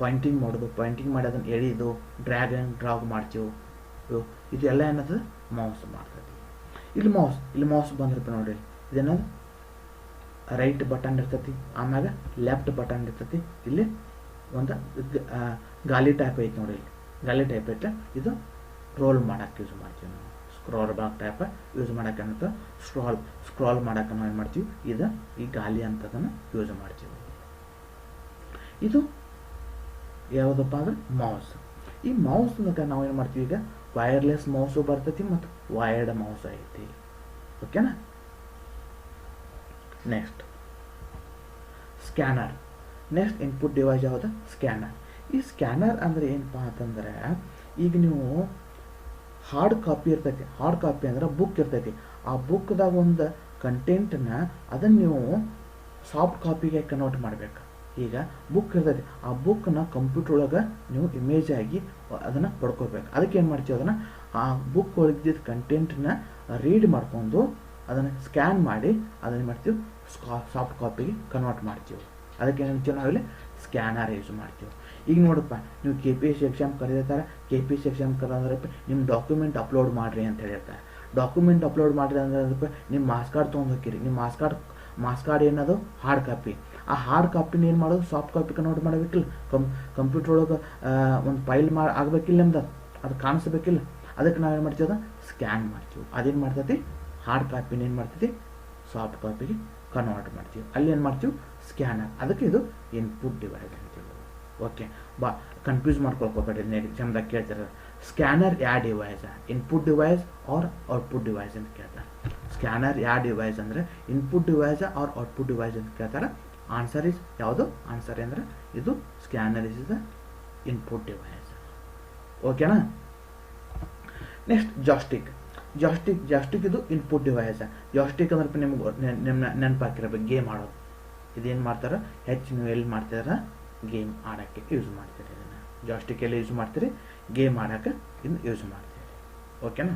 ಪಾಯಿಂಟಿಂಗ್ ಮಾಡೋದು, ಪಾಯಿಂಟಿಂಗ್ ಮಾಡಿ ಅದನ್ನು ಎಳೀದು ಡ್ರ್ಯಾಗ್ ಆ್ಯಂಡ್ ಡ್ರಾಪ್ ಮಾಡ್ತೀವಿ. ಇದೆಲ್ಲ ಏನದ ಮೌಸ್ ಮಾಡ್ತೈತಿ. ಇಲ್ಲಿ ಮೌಸ್ ಬಂದ್ರಪ್ಪ ನೋಡ್ರಿ, ಇದೇನದು ರೈಟ್ ಬಟನ್ ಇರ್ತೈತಿ, ಆಮ್ಯಾಗ ಲೆಫ್ಟ್ ಬಟನ್ ಇರ್ತೈತಿ. ಇಲ್ಲಿ ಒಂದು ಗಾಲಿ ಟೈಪ್ ಐತಿ ನೋಡಿ, ಇಲ್ಲಿ ಗಾಲಿ ಟೈಪ್ ಐತೆ, ಇದು ರೋಲ್ ಮಾಡಕ್ಕೆ ಯೂಸ್ ಮಾಡ್ತೀವಿ ನಾವು. ಸ್ಕ್ರಾಲ್ ಬಾರ್ ಟೈಪ್ ಯೂಸ್ ಮಾಡಕ್ಕೆ ಅಂತ ಸ್ಕ್ರಾಲ್ ಮಾಡಕ್ಕೆ ನಾವು ಏನು ಮಾಡ್ತೀವಿ, ಈ ಗಾಲಿ ಅಂತದನ್ನು ಯೂಸ್ ಮಾಡ್ತೀವಿ. ಇದು ಯಾವುದಪ್ಪ ಅಂದ್ರೆ ಮೌಸ್. ಈ ಮೌಸ್ ನಾವು ಏನು ಮಾಡ್ತೀವಿ, ಈಗ ವೈರ್ಲೆಸ್ ಮೌಸು ಬರ್ತೈತಿ ಮತ್ತು ವೈರ್ಡ್ ಮೌಸ್ ಐತಿ. ಓಕೆನಾ. Next scanner. Next input device ಯಾವುದು, ಸ್ಕ್ಯಾನರ್. ಈ ಸ್ಕ್ಯಾನರ್ ಅಂದರೆ ಏನಪ್ಪ ಅಂತಂದರೆ, ಈಗ ನೀವು ಹಾರ್ಡ್ ಕಾಪಿ ಇರ್ತೈತಿ, ಹಾರ್ಡ್ ಕಾಪಿ ಅಂದ್ರೆ ಬುಕ್ ಇರ್ತೈತಿ, ಆ ಬುಕ್ದಾಗ ಒಂದು ಕಂಟೆಂಟನ್ನ ಅದನ್ನು ನೀವು ಸಾಫ್ಟ್ ಕಾಪಿಗೆ ಕನ್ವರ್ಟ್ ಮಾಡಬೇಕು. ಈಗ ಬುಕ್ ಇರ್ತೈತಿ, ಆ ಬುಕ್ನ ಕಂಪ್ಯೂಟರ್ ಒಳಗೆ ನೀವು ಇಮೇಜ್ ಆಗಿ ಅದನ್ನು ಪಡ್ಕೋಬೇಕು. ಅದಕ್ಕೆ ಏನು ಮಾಡ್ತೀವಿ, ಅದನ್ನು ಆ ಬುಕ್ ಒಳಗಿದ್ದ ಕಂಟೆಂಟನ್ನ ರೀಡ್ ಮಾಡ್ಕೊಂಡು ಅದನ್ನು ಸ್ಕ್ಯಾನ್ ಮಾಡಿ ಅದನ್ನು ಮಾಡ್ತೀವಿ ಸಾಫ್ಟ್ ಕಾಪಿಗೆ ಕನ್ವರ್ಟ್ ಮಾಡ್ತೀವಿ. ಅದಕ್ಕೆ ಏನು ಅಂತೀವಿ ನಾವಿಲ್ಲಿ ಸ್ಕ್ಯಾನರ್ ಯೂಸ್ ಮಾಡ್ತೀವಿ. ಈಗ ನೋಡಪ್ಪ, ನೀವು KPSC ಎಕ್ಸಾಮ್ ಕರೆದಿರ್ತಾರೆ, KPSC ಎಕ್ಸಾಮ್ ಕರೆದ್ರಪ್ಪ ನಿಮ್ಮ ಡಾಕ್ಯುಮೆಂಟ್ ಅಪ್ಲೋಡ್ ಮಾಡಿರಿ ಅಂತ ಹೇಳಿರ್ತಾರೆ. ಡಾಕ್ಯುಮೆಂಟ್ ಅಪ್ಲೋಡ್ ಮಾಡಿರಿ ಅಂದ್ರೆ ನಿಮ್ಮ ಮಾರ್ಕ್ಸ್ ಕಾರ್ಡ್ ತೊಗೊಂಡು ಹೋಗಿರಿ. ನಿಮ್ಮ ಮಾರ್ಕ್ಸ್ ಕಾರ್ಡ್ ಏನದು ಹಾರ್ಡ್ ಕಾಪಿ. ಆ ಹಾರ್ಡ್ ಕಾಪಿನ ಏನು ಮಾಡೋದು, ಸಾಫ್ಟ್ ಕಾಪಿ ಕನ್ವರ್ಟ್ ಮಾಡಬೇಕಿಲ್ಲ. ಕಂಪ್ಯೂಟರ್ ಒಳಗೆ ಒಂದು ಫೈಲ್ ಆಗಬೇಕಿಲ್ಲ, ನಿಮ್ದು ಅದು ಕಾಣಿಸ್ಬೇಕಿಲ್ಲ. ಅದಕ್ಕೆ ನಾವೇನು ಮಾಡ್ತೀವಿ, ಅದು ಸ್ಕ್ಯಾನ್ ಮಾಡ್ತೀವಿ. ಅದೇನು ಮಾಡ್ತೈತಿ, ಹಾರ್ಡ್ ಕಾಪಿನ ಏನು ಮಾಡ್ತೈತಿ ಸಾಫ್ಟ್ ಕಾಪಿಗೆ ಕನ್ವರ್ಟ್ ಮಾಡ್ತೀವಿ. ಅಲ್ಲಿ ಏನು ಮಾಡ್ತೀವಿ, ಸ್ಕ್ಯಾನರ್. ಅದಕ್ಕೆ ಇದು ಇನ್ಪುಟ್ ಡಿವೈಸ್ ಅಂತೀವಿ. ಓಕೆ, ಕನ್ಫ್ಯೂಸ್ ಮಾಡ್ಕೊಳ್ಕೋಬೇಡಿ, ಎಕ್ಸಾಮ್ದಾಗ ಕೇಳ್ತಾರೆ ಸ್ಕ್ಯಾನರ್ ಯಾವ device, input device or output device ಅಂತ ಕೇಳ್ತಾರೆ. ಸ್ಕ್ಯಾನರ್ ಯಾವ ಡಿವೈಸ್ ಅಂದರೆ input device or output device ಅಂತ ಕೇಳ್ತಾರೆ. ಆನ್ಸರ್ ಇಸ್ ಯಾವುದು, ಆನ್ಸರ್ ಅಂದರೆ ಇದು scanner is the input device. ಓಕೆನಾ. ನೆಕ್ಸ್ಟ್ ಜಾಸ್ಟಿಕ್ ಇದು ಇನ್ಪುಟ್ ಡಿವೈಸ್. ಜಾಸ್ಟಿಕ್ ಅಂದ್ರೆ ನಿಮ್ಗೆ ನೆನಪಾಕಿರಬೇಕು, ಗೇಮ್ ಆಡೋದು. ಇದೇನು ಮಾಡ್ತಾರೆ, ನೀವು ಎಲ್ಲಿ ಮಾಡ್ತೀರ, ಗೇಮ್ ಆಡೋಕ್ಕೆ ಯೂಸ್ ಮಾಡ್ತೀರಿ. ಇದನ್ನು ಜಾಸ್ಟಿಕ್ ಎಲ್ಲಿ ಯೂಸ್ ಮಾಡ್ತೀರಿ, ಗೇಮ್ ಆಡೋಕ್ಕೆ ಇದನ್ನು ಯೂಸ್ ಮಾಡ್ತೀರಿ. ಓಕೆನಾ.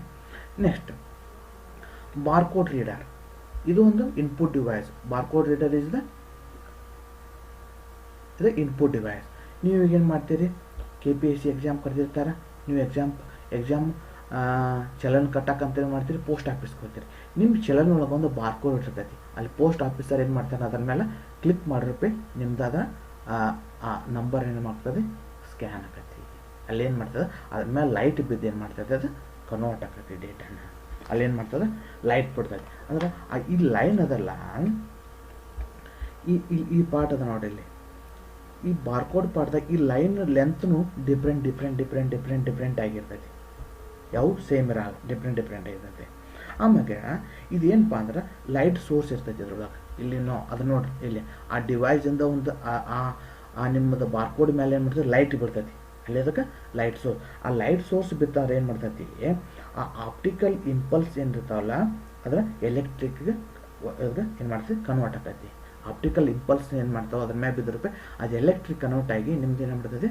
ನೆಕ್ಸ್ಟ್ ಬಾರ್ಕೋಡ್ ರೀಡರ್, ಇದು ಒಂದು input device. Barcode reader is the input device. ನೀವು ಈಗೇನು ಮಾಡ್ತೀರಿ, KPSC ಎಕ್ಸಾಮ್ ಕರೆದಿರ್ತಾರೆ, ನೀವು ಎಕ್ಸಾಮ್ ಚಲನ್ ಕಟ್ಟಕ್ಕಂತ ಏನು ಮಾಡ್ತೀರಿ, ಪೋಸ್ಟ್ ಆಫೀಸ್ಗೆ ಹೋಗ್ತೀರಿ. ನಿಮ್ಮ ಚಲನ್ ಒಳಗೆ ಒಂದು ಬಾರ್ಕೋಡ್ ಇರ್ತೈತಿ. ಅಲ್ಲಿ ಪೋಸ್ಟ್ ಆಫೀಸರ್ ಏನು ಮಾಡ್ತಾರೆ, ಅದ್ರ ಮೇಲೆ ಕ್ಲಿಕ್ ಮಾಡಿರಪ್ಪಿ ನಿಮ್ದಾದ ಆ ನಂಬರ್ ಏನು ಮಾಡ್ತದೆ, ಸ್ಕ್ಯಾನ್ ಆಕತಿ. ಅಲ್ಲಿ ಏನು ಮಾಡ್ತದೆ, ಅದ್ರ ಮೇಲೆ ಲೈಟ್ ಬಿದ್ದು ಏನು ಮಾಡ್ತದೆ, ಅದು ಕನ್ವರ್ಟ್ ಆಕತಿ ಡೇಟನ್ನು. ಅಲ್ಲೇನು ಮಾಡ್ತದೆ, ಲೈಟ್ ಬಿಡ್ತದೆ. ಅಂದ್ರೆ ಈ ಲೈನ್ ಅದಲ್ಲ, ಈ ಪಾರ್ಟ್ ಅದ ನೋಡಿ, ಇಲ್ಲಿ ಈ ಬಾರ್ಕೋಡ್ ಪಾರ್ಟ್ದಾಗ ಈ ಲೈನ್ ಲೆಂತ್ನು ಡಿಫ್ರೆಂಟ್ ಆಗಿರ್ತೈತಿ. ಯಾವ ಸೇಮ್ ಇರಲ್ಲ, ಡಿಫ್ರೆಂಟ್ ಆಗಿರ್ತೈತಿ. ಆಮ್ಯಾಗ ಇದೇನಪ್ಪ ಅಂದ್ರೆ ಲೈಟ್ ಸೋರ್ಸ್ ಇರ್ತೈತಿ ಇದ್ರೊಳಗೆ. ಇಲ್ಲಿ ಅದು ನೋಡ್ರಿ, ಇಲ್ಲಿ ಆ ಡಿವೈಸಿಂದ ಒಂದು ನಿಮ್ಮದು ಬಾರ್ಕೋಡ್ ಮೇಲೆ ಏನು ಮಾಡ್ತೈತಿ, ಲೈಟ್ ಬಿಡ್ತೈತಿ. ಅಲ್ಲಿ ಅದಕ್ಕೆ ಲೈಟ್ ಸೋರ್ಸ್. ಆ ಲೈಟ್ ಸೋರ್ಸ್ ಬಿತ್ತಂದ್ರೆ ಏನು ಮಾಡ್ತೈತಿ, ಆ ಆಪ್ಟಿಕಲ್ ಇಂಪಲ್ಸ್ ಏನಿರ್ತಾವಲ್ಲ ಅದರ ಎಲೆಕ್ಟ್ರಿಕ್ಗೆ ಏನು ಮಾಡ್ತೈತಿ, ಕನ್ವರ್ಟ್ ಆಗ್ತೈತಿ. ಆಪ್ಟಿಕಲ್ ಇಂಪಲ್ಸ್ ಏನು ಮಾಡ್ತಾವೆ ಅದ್ರ ಮೇಲೆ ಬಿದ್ದಿರುತ್ತೆ, ಅದು ಎಲೆಕ್ಟ್ರಿಕ್ ಕನ್ವರ್ಟ್ ಆಗಿ ನಿಮ್ದು ಏನು ಮಾಡ್ತೈತಿ,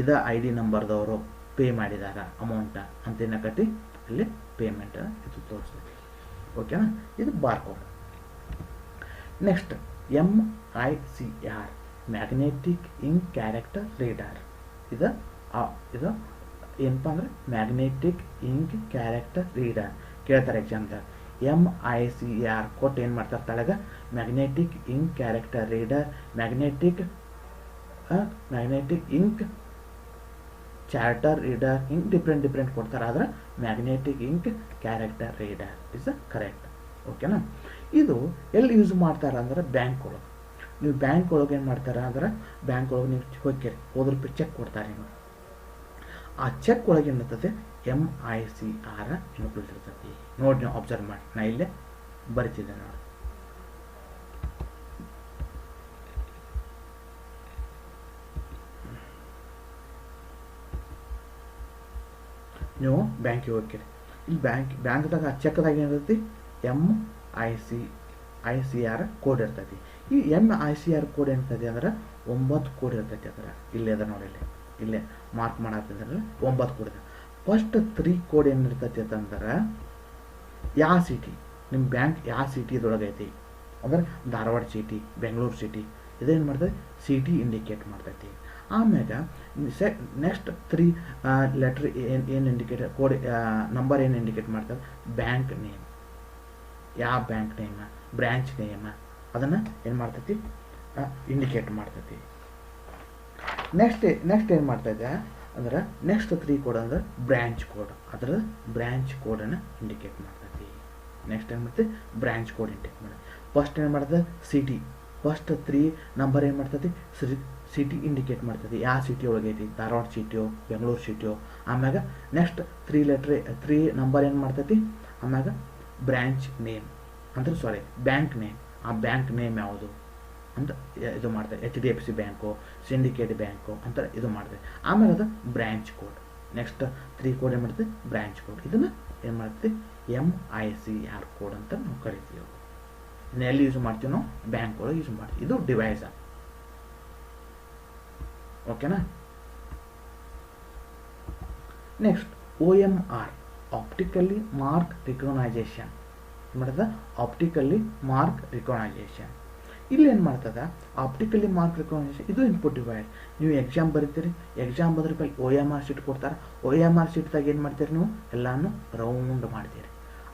ಇದ ಐ ಡಿ ನಂಬರ್ದವರು ಪೇ ಮಾಡಿದಾರ ಅಮೌಂಟ ಅಂತ ಏನಕತಿ, ಅಲ್ಲಿ ಪೇಮೆಂಟ್ ಇದು ತೋರಿಸ್ತೈತಿ. ಓಕೆನಾ. ಇದು barcode. Next MICR, magnetic ink character reader. ಇದು ಏನಪ್ಪ ಅಂದ್ರೆ ಮ್ಯಾಗ್ನೆಟಿಕ್ ಇಂಕ್ ಕ್ಯಾರೆಕ್ಟರ್ ರೀಡರ್ ಕೇಳ್ತಾರೆ ಎಕ್ಸಾಮ್ದಾಗ. MICR ಕೊಟ್ಟು ಏನು ಮಾಡ್ತಾರೆ ತಳಗ, magnetic ink character reader, magnetic ink charter reader, ಹಿಂಗೆ ಡಿಫ್ರೆಂಟ್ ಕೊಡ್ತಾರೆ. ಆದ್ರೆ magnetic ink character reader is correct. ಓಕೆನಾ. ಇದು ಎಲ್ಲಿ ಯೂಸ್ ಮಾಡ್ತಾರೆ ಅಂದ್ರೆ ಬ್ಯಾಂಕ್ ಒಳಗೆ. ನೀವು ಬ್ಯಾಂಕ್ ಒಳಗೆ ಏನು ಮಾಡ್ತಾರೆ ಅಂದ್ರೆ, ಬ್ಯಾಂಕ್ ಒಳಗೆ ನೀವು ಹೋದ್ರೆ ಚೆಕ್ ಕೊಡ್ತಾರೆ. ನೀವು ಆ ಚೆಕ್ ಒಳಗೆ ಏನಿರ್ತದೆ, MICR ಇನ್ಕ್ಲೂಡ್ ಇರ್ತೈತಿ. ನೋಡಿ, ನೀವು ಅಬ್ಸರ್ವ್ ಮಾಡಿ, ನಾ ಇಲ್ಲೇ ಬರಿತಿದ್ದೆ ನೋಡಿ. ನೀವು ಬ್ಯಾಂಕಿಗೆ ಹೋಗ್ತೀರಿ, ಇಲ್ಲಿ ಬ್ಯಾಂಕ್ದಾಗ ಆ ಚೆಕ್ದಾಗ ಏನಿರ್ತೈತಿ, MICR ಕೋಡ್ ಇರ್ತೈತಿ. ಈ MICR ಕೋಡ್ ಏನಿರ್ತೈತಿ ಅಂದ್ರೆ 9 ಕೋಡ್ ಇರ್ತೈತಿ. ಅದರ ಇಲ್ಲೇ ಅದ ನೋಡಿ, ಇಲ್ಲೇ ಮಾರ್ಕ್ ಮಾಡತ್ತಿದ್ರೆ 9 ಕೋಡ್ ಇದೆ. ಫಸ್ಟ್ 3 ಕೋಡ್ ಏನಿರ್ತೈತಿ ಅಂತಂದ್ರೆ, ಯಾವ ಸಿಟಿ ನಿಮ್ಮ ಬ್ಯಾಂಕ್ ಯಾವ ಸಿಟಿದೊಳಗೆ ಐತಿ ಅಂದ್ರೆ ಧಾರವಾಡ ಸಿಟಿ, ಬೆಂಗಳೂರು ಸಿಟಿ, ಇದೇನು ಮಾಡ್ತೈತಿ, ಸಿಟಿ ಇಂಡಿಕೇಟ್ ಮಾಡ್ತೈತಿ. ಆಮ್ಯಾಗ ನೆಕ್ಸ್ಟ್ 3 ಲೆಟ್ರ್ ಏನು ಇಂಡಿಕೇಟ್, ಕೋಡ್ ನಂಬರ್ ಏನು ಇಂಡಿಕೇಟ್ ಮಾಡ್ತದೆ, ಬ್ಯಾಂಕ್ ನೇಮ್, ಯಾವ ಬ್ಯಾಂಕ್ ನೇಮ್, ಬ್ರ್ಯಾಂಚ್ ನೇಮ್, ಅದನ್ನು ಏನು ಮಾಡ್ತೈತಿ, ಇಂಡಿಕೇಟ್ ಮಾಡ್ತೈತಿ. ನೆಕ್ಸ್ಟ್ ಏನು ಮಾಡ್ತೈತೆ ಅಂದ್ರೆ, ನೆಕ್ಸ್ಟ್ 3 ಕೋಡ್ ಅಂದ್ರೆ ಬ್ರ್ಯಾಂಚ್ ಕೋಡ್, ಅದರ ಬ್ರ್ಯಾಂಚ್ ಕೋಡನ್ನು ಇಂಡಿಕೇಟ್ ಮಾಡ್ತೈತಿ. ನೆಕ್ಸ್ಟ್ ಏನು ಮಾಡ್ತೈತಿ, ಬ್ರ್ಯಾಂಚ್ ಕೋಡ್ ಇಂಡಿಕೇಟ್ ಮಾಡಿ. ಫಸ್ಟ್ ಏನು ಮಾಡ್ತದೆ, ಸಿಟಿ, ಫಸ್ಟ್ 3 ನಂಬರ್ ಏನು ಮಾಡ್ತೈತಿ, ಸಿಟಿ ಇಂಡಿಕೇಟ್ ಮಾಡ್ತೈತಿ. ಯಾವ ಸಿಟಿ ಒಳಗೆ ಐತಿ, ಧಾರವಾಡ ಸಿಟಿಯೋ ಬೆಂಗಳೂರು ಸಿಟಿಯೋ. ಆಮ್ಯಾಗ ನೆಕ್ಸ್ಟ್ 3 ನಂಬರ್ ಏನು ಮಾಡ್ತೈತಿ, ಆಮ್ಯಾಗ ಬ್ರ್ಯಾಂಚ್ ನೇಮ್ ಅಂದ್ರೆ ಬ್ಯಾಂಕ್ ನೇಮ್, ಆ ಬ್ಯಾಂಕ್ ನೇಮ್ ಯಾವುದು ಅಂತ ಇದು ಮಾಡ್ತಾರೆ. HDFC ಬ್ಯಾಂಕು, ಸಿಂಡಿಕೇಟ್ ಬ್ಯಾಂಕು ಅಂತ ಇದು ಮಾಡ್ತಾರೆ. ಆಮೇಲೆ ಅದು ಬ್ರ್ಯಾಂಚ್ ಕೋಡ್. ನೆಕ್ಸ್ಟ್ 3 ಕೋಡ್ ಏನು ಮಾಡ್ತೀವಿ, ಬ್ರ್ಯಾಂಚ್ ಕೋಡ್. ಇದನ್ನು ಏನು ಮಾಡ್ತೀವಿ, MICR ಕೋಡ್ ಅಂತ ನಾವು ಕರಿತೀವಿ. ಎಲ್ಲಿ ಯೂಸ್ ಮಾಡ್ತೀವಿ ನಾವು, ಬ್ಯಾಂಕ್ ಒಳಗೆ ಯೂಸ್ ಮಾಡ್ತೀವಿ. ಇದು ಡಿವೈಸ್. ಓಕೆನಾ. ನೆಕ್ಸ್ಟ್ OMR, ಆಪ್ಟಿಕಲಿ ಮಾರ್ಕ್ ರಿಕಗ್ನೈಸೇಷನ್ ಮಾಡಿದ. ಆಪ್ಟಿಕಲಿ ಮಾರ್ಕ್ ರಿಕಗ್ನೈಸೇಷನ್ ಇಲ್ಲಿ ಏನು ಮಾಡ್ತದ, ಆಪ್ಟಿಕಲಿ ಮಾರ್ಕ್ ರಿಕಗ್ನೈಸೇಷನ್ ಇದು ಇನ್ಪುಟ್ ಡಿವೈಸ್. ನೀವು ಎಕ್ಸಾಮ್ ಬರೀತೀರಿ, ಎಕ್ಸಾಮ್ ಬದ್ರ ಬೈ OMR ಶೀಟ್ ಕೊಡ್ತಾರೆ. OMR ಶೀಟ್ದಾಗ ಏನು ಮಾಡ್ತೀರಿ, ನೀವು ಎಲ್ಲಾನು ರೌಂಡ್ ಮಾಡ್ತೀರಿ.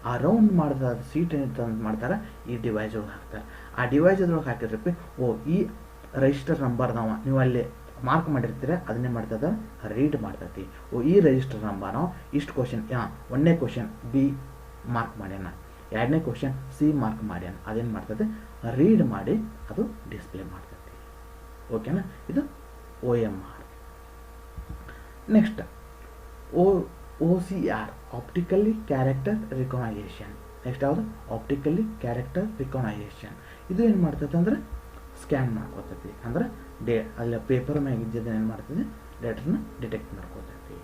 ಆ ರೌಂಡ್ ಮಾಡಿದ ಸೀಟ್ ಏನು ಮಾಡ್ತಾರೆ, ಈ ಡಿವೈಸ್ ಒಳಗೆ ಹಾಕ್ತಾರೆ. ಆ ಡಿವೈಸ್ ಒಳಗೆ ಹಾಕಿದ್ರಪ್ಪಿ ಈ ರಿಜಿಸ್ಟರ್ ನಂಬರ್ದವ ನೀವು ಅಲ್ಲಿ ಮಾರ್ಕ್ ಮಾಡಿರ್ತೀರ, ಅದನ್ನೇ ಮಾಡ್ತದ ರೀಡ್ ಮಾಡ್ತೈತಿ. ಈ ರಿಜಿಸ್ಟರ್ ನಂಬರ್ ಇಷ್ಟು ಕ್ವಶನ್, ಒಂದನೇ ಕ್ವಶನ್ B ಮಾರ್ಕ್ ಮಾಡ್ಯಾನ, ಎರಡನೇ ಕ್ವಶನ್ C ಮಾರ್ಕ್ ಮಾಡ್ಯಾನ, ಅದೇನು ಮಾಡ್ತದೆ ರೀಡ್ ಮಾಡಿ ಅದು ಡಿಸ್ಪ್ಲೇ ಮಾಡ್ತೈತಿ. ಓಕೆನಾ. ಇದು OMR. Next OCR, optically character recognition. Next ಯಾವುದು, ಆಪ್ಟಿಕಲಿ ಕ್ಯಾರೆಕ್ಟರ್ ರಿಕಗ್ನೈಸೇಷನ್. ಇದು ಏನು ಮಾಡ್ತೈತೆ ಅಂದ್ರೆ ಸ್ಕ್ಯಾನ್ ಮಾಡ್ಕೋತೈತಿ. ಅಂದ್ರೆ ಅಲ್ಲಿ ಪೇಪರ್ ಮ್ಯಾಗ ಇದ್ದಿದ್ದನ್ನು ಏನು ಮಾಡ್ತದೆ, ಡೇಟರ್ನ ಡಿಟೆಕ್ಟ್ ಮಾಡ್ಕೋತೈತಿ.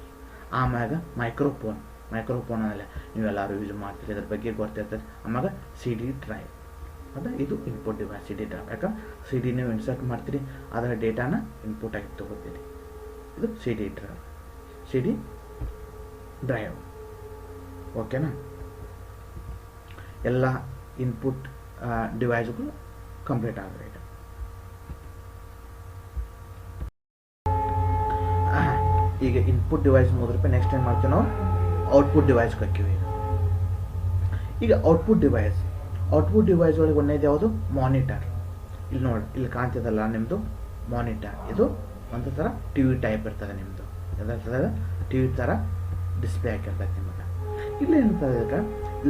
ಆಮ್ಯಾಗ ಮೈಕ್ರೋಫೋನ್ ಅಲ್ಲ ನೀವೆಲ್ಲರೂ ಯೂಸ್ ಮಾಡ್ತೀರಿ, ಅದ್ರ ಬಗ್ಗೆ ಗೊತ್ತಿರ್ತದೆ. ಆಮ್ಯಾಗ CD ಡ್ರೈವ್, ಅದು ಇದು ಇನ್ಪುಟ್ ಡಿವೈಸ್. CD ಡ್ರೈವ್ ಯಾಕಂದ್ರೆ CD ನೀವು ಇನ್ಸರ್ಟ್ ಮಾಡ್ತೀರಿ, ಅದರ ಡೇಟಾನ ಇನ್ಪುಟ್ ಆಗಿ ತಗೋತೀರಿ. ಇದು CD ಡ್ರೈವ್. ಓಕೆನಾ. ಎಲ್ಲ ಇನ್ಪುಟ್ ಡಿವೈಸ್ಗಳು ಕಂಪ್ಲೀಟ್ ಆದರೆ ಈಗ ಇನ್ಪುಟ್ ಡಿವೈಸ್ ಮುಗಿದ್ರಪ್ಪ ನೆಕ್ಸ್ಟ್ ಏನು ಮಾಡ್ತೀವಿ ನಾವು, ಔಟ್ಪುಟ್ ಡಿವೈಸ್ ಹಾಕಿವಿ. ಈಗ ಔಟ್ಪುಟ್ ಡಿವೈಸ್ ಒಳಗೆ ಒಂದೇದು ಯಾವುದು, ಮಾನಿಟರ್. ಇಲ್ಲಿ ನೋಡಿ, ಇಲ್ಲಿ ಕಾಣ್ತಿದಲ್ಲ ನಿಮ್ಮದು ಮಾನಿಟರ್. ಇದು ಒಂದು ಥರ TV ಟೈಪ್ ಇರ್ತದೆ ನಿಮ್ಮದು. ಯಾವ್ದು TV ಥರ ಡಿಸ್ಪ್ಲೇ ಹಾಕಿರ್ತದೆ ನಿಮಗೆ. ಇಲ್ಲಿ ಏನಿರ್ತದೆ ಈಗ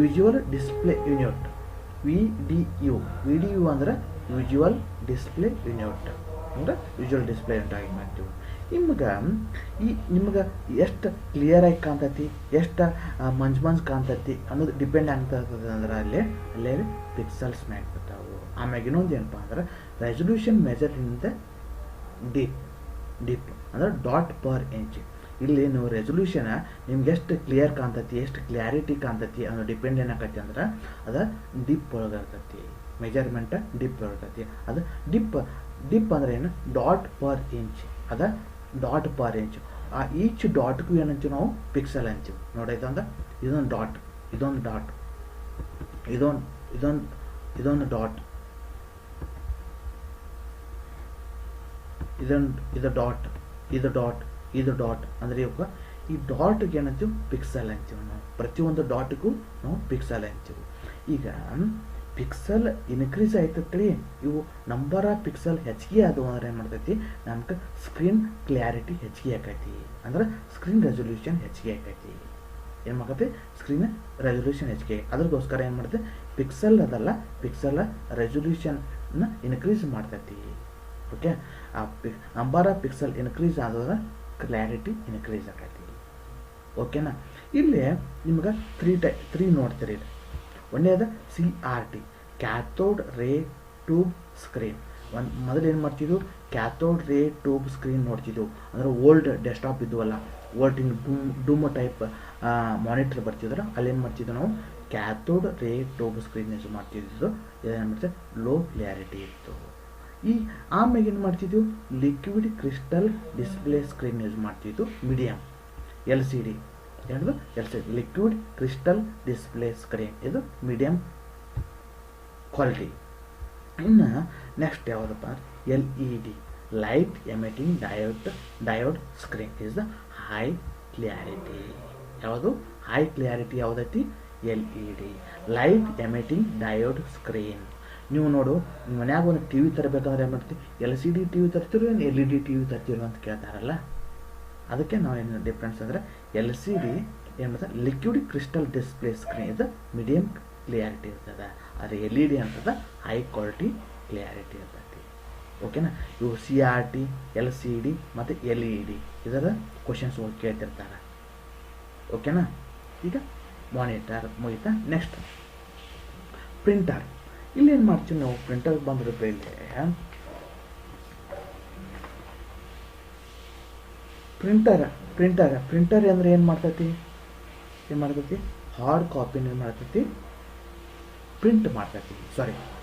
ವಿಜುವಲ್ ಡಿಸ್ಪ್ಲೇ ಯೂನಿಟ್, VDU ಅಂದ್ರೆ ವಿಜುವಲ್ ಡಿಸ್ಪ್ಲೇ ಯೂನಿಟ್ ಅಂದ್ರೆ ವಿಜುವಲ್ ಡಿಸ್ಪ್ಲೇ ಯೂನಿಟ್ ಆಗಿ ಮಾಡ್ತೀವಿ. ನಿಮ್ಗೆ ಎಷ್ಟು ಕ್ಲಿಯರ್ ಆಗಿ ಕಾಣ್ತೈತಿ, ಎಷ್ಟು ಮಂಜ್ ಕಾಣ್ತೈತಿ ಅನ್ನೋದು ಡಿಪೆಂಡ್ ಆಗ್ತದೆ. ಅಂದ್ರೆ ಅಲ್ಲೇ ಪಿಕ್ಸಲ್ಸ್ ಮ್ಯಾಗ ಬರ್ತಾವೆ. ಆಮ್ಯಾಗ ಇನ್ನೊಂದು ಏನಪ್ಪ ಅಂದ್ರೆ resolution measure in the DPI ಅಂದ್ರೆ ಡಾಟ್ ಪರ್ ಇಂಚ್. ಇಲ್ಲಿ ನೀವು ರೆಸೊಲ್ಯೂಷನ್ ನಿಮ್ಗೆ ಎಷ್ಟು ಕ್ಲಿಯರ್ ಕಾಣ್ತೈತಿ, ಎಷ್ಟು ಕ್ಲಾರಿಟಿ ಕಾಣ್ತೈತಿ ಅನ್ನೋ ಡಿಪೆಂಡ್ ಏನಾಕತಿ ಅಂದ್ರೆ ಅದು ಡಿಪ್ ಒಳಗೆ ಇರ್ತೈತಿ. ಮೆಜರ್ಮೆಂಟ್ ಡಿಪ್ ಇರ್ತೈತಿ. ಅದು ಡಿಪ್ ಅಂದ್ರೆ ಏನು, ಡಾಟ್ ಪರ್ ಇಂಚ್. ಅದ ಡಾಟ್ ಪರ್ ಇಂಚ್. ಆ ಈಚ್ ಡಾಟ್ಗೂ ಏನಂತೀವಿ ನಾವು, ಪಿಕ್ಸೆಲ್ ಅಂತೀವಿ. ನೋಡೈತಂದ್ರೆ ಇದೊಂದು ಡಾಟ್, ಇದೊಂದು ಡಾಟ್, ಇದೊಂದು ಡಾಟ್, ಇದು ಡಾಟ್ ಅಂದ್ರೆ ಈ ಡಾಟ್ಗೆ ಏನಂತೀವಿ, ಪಿಕ್ಸೆಲ್ ಅಂತೀವಿ ನಾವು. ಪ್ರತಿಯೊಂದು ಡಾಟ್ಗೂ ನಾವು ಪಿಕ್ಸೆಲ್ ಅಂತೀವಿ. ಈಗ ಪಿಕ್ಸೆಲ್ ಇನ್ಕ್ರೀಸ್ ಆಯ್ತತ್ರಿ, ಇವು ನಂಬರ್ ಆಫ್ ಪಿಕ್ಸೆಲ್ ಹೆಚ್ಚಿಗೆ ಅದು ಅಂದ್ರೆ ಏನು ಮಾಡ್ತೈತಿ, ನಮ್ಗೆ ಸ್ಕ್ರೀನ್ ಕ್ಲಾರಿಟಿ ಹೆಚ್ಚಿಗೆ ಆಕೈತಿ. ಅಂದ್ರೆ ಸ್ಕ್ರೀನ್ ರೆಸೊಲ್ಯೂಷನ್ ಹೆಚ್ಚಿಗೆ ಆಕೈತಿ. ಏನು ಮಾಡತ್ತೆ, ಸ್ಕ್ರೀನ್ ರೆಸೊಲ್ಯೂಷನ್ ಹೆಚ್ಚಿಗೆ. ಅದ್ರಗೋಸ್ಕರ ಏನು ಮಾಡುತ್ತೆ, ಪಿಕ್ಸೆಲ್ ಅದಲ್ಲ, ಪಿಕ್ಸೆಲ್ ರೆಸೊಲ್ಯೂಷನ್ನ ಇನ್ಕ್ರೀಸ್ ಮಾಡ್ತೈತಿ. ಓಕೆ. ಆ ನಂಬರ್ ಆಫ್ ಪಿಕ್ಸೆಲ್ ಇನ್ಕ್ರೀಸ್ ಆದ್ರೆ ಕ್ಲಾರಿಟಿ ಇನ್ಕ್ರೀಸ್ ಆಕೈತಿ. ಓಕೆನಾ. ಇಲ್ಲಿ ನಿಮ್ಗೆ 3 ನೋಡ್ತೀರಿ. ಒಂದೇದ CRT, cathode ray tube screen. ಮೊದಲು ಏನು ಮಾಡ್ತಿದ್ವು, ಕ್ಯಾಥೋಡ್ ರೇ ಟ್ಯೂಬ್ ಸ್ಕ್ರೀನ್ ನೋಡ್ತಿದ್ವು. ಅಂದ್ರೆ ಓಲ್ಡ್ ಡೆಸ್ಕ್ಟಾಪ್ ಇದ್ವಲ್ಲ, ಓಲ್ಡ್ ಡೂಮೋ ಟೈಪ್ ಮಾನಿಟರ್ ಬರ್ತಿದ್ರು, ಅಲ್ಲೇನು ಮಾಡ್ತಿದ್ವು ನಾವು, cathode ray tube screen use ಮಾಡ್ತಿದ್ದು. ಇದೇನು ಮಾಡ್ತೀವಿ, ಲೋ ಕ್ಲಿಯಾರಿಟಿ ಇತ್ತು. ಆಮೇಲೆ ಏನು ಮಾಡ್ತಿದ್ವು, liquid crystal display screen use ಮಾಡ್ತಿದ್ದು. Medium LCD, liquid crystal display screen, ಇದು ಮೀಡಿಯಂ ಕ್ವಾಲಿಟಿ. ಇನ್ನು ನೆಕ್ಸ್ಟ್ ಯಾವುದಪ್ಪ ಅಂದ್ರೆ LED, light emitting diode screen is the high clarity. ಯಾವುದು ಹೈ ಕ್ಲಿಯಾರಿಟಿ ಯಾವುದೈತಿ, LED, light emitting diode screen. ನೀವು ನೋಡು, ಮನ್ಯಾಗ ಒಂದು TV ತರಬೇಕಂದ್ರೆ ಏನು ಮಾಡ್ತೀವಿ, LCD TV ತರ್ತಿರೋ ಏನು LED TV ತರ್ತಿರೋ ಅಂತ ಕೇಳ್ತಾರಲ್ಲ. ಅದಕ್ಕೆ ನಾವೇನು ಡಿಫ್ರೆನ್ಸ್ ಅಂದರೆ LCD ಏನು ಮಾಡ್ತಾರೆ, ಲಿಕ್ವಿಡ್ ಕ್ರಿಸ್ಟಲ್ ಡಿಸ್ಪ್ಲೇ ಸ್ಕ್ರೀನ್ ಇದು ಮೀಡಿಯಂ ಕ್ಲಿಯಾರಿಟಿ ಇರ್ತದೆ. ಆದರೆ LED ಅಂತದ ಹೈ ಕ್ವಾಲಿಟಿ ಕ್ಲಿಯಾರಿಟಿ ಇರ್ತೈತಿ. ಓಕೆನಾ. ಇವು CRT, LCD ಮತ್ತು LED ಇದರ ಕ್ವಶನ್ಸ್ ಕೇಳ್ತಿರ್ತಾರೆ. ಓಕೆನಾ. ಈಗ ಮಾನಿಟರ್ ಮುಗಿತಾ. Next printer. ಇಲ್ಲಿ ಏನು ಮಾಡ್ತೀವಿ ನಾವು, ಪ್ರಿಂಟರ್ಗೆ ಬಂದ್ರಪ್ಪ ಇಲ್ಲಿ ಪ್ರಿಂಟರ್ ಅಂದ್ರೆ ಏನು ಮಾಡ್ತೈತಿ, ಹಾರ್ಡ್ ಕಾಪಿನ ಏನು ಮಾಡ್ತೈತಿ, ಪ್ರಿಂಟ್ ಮಾಡ್ತೈತಿ.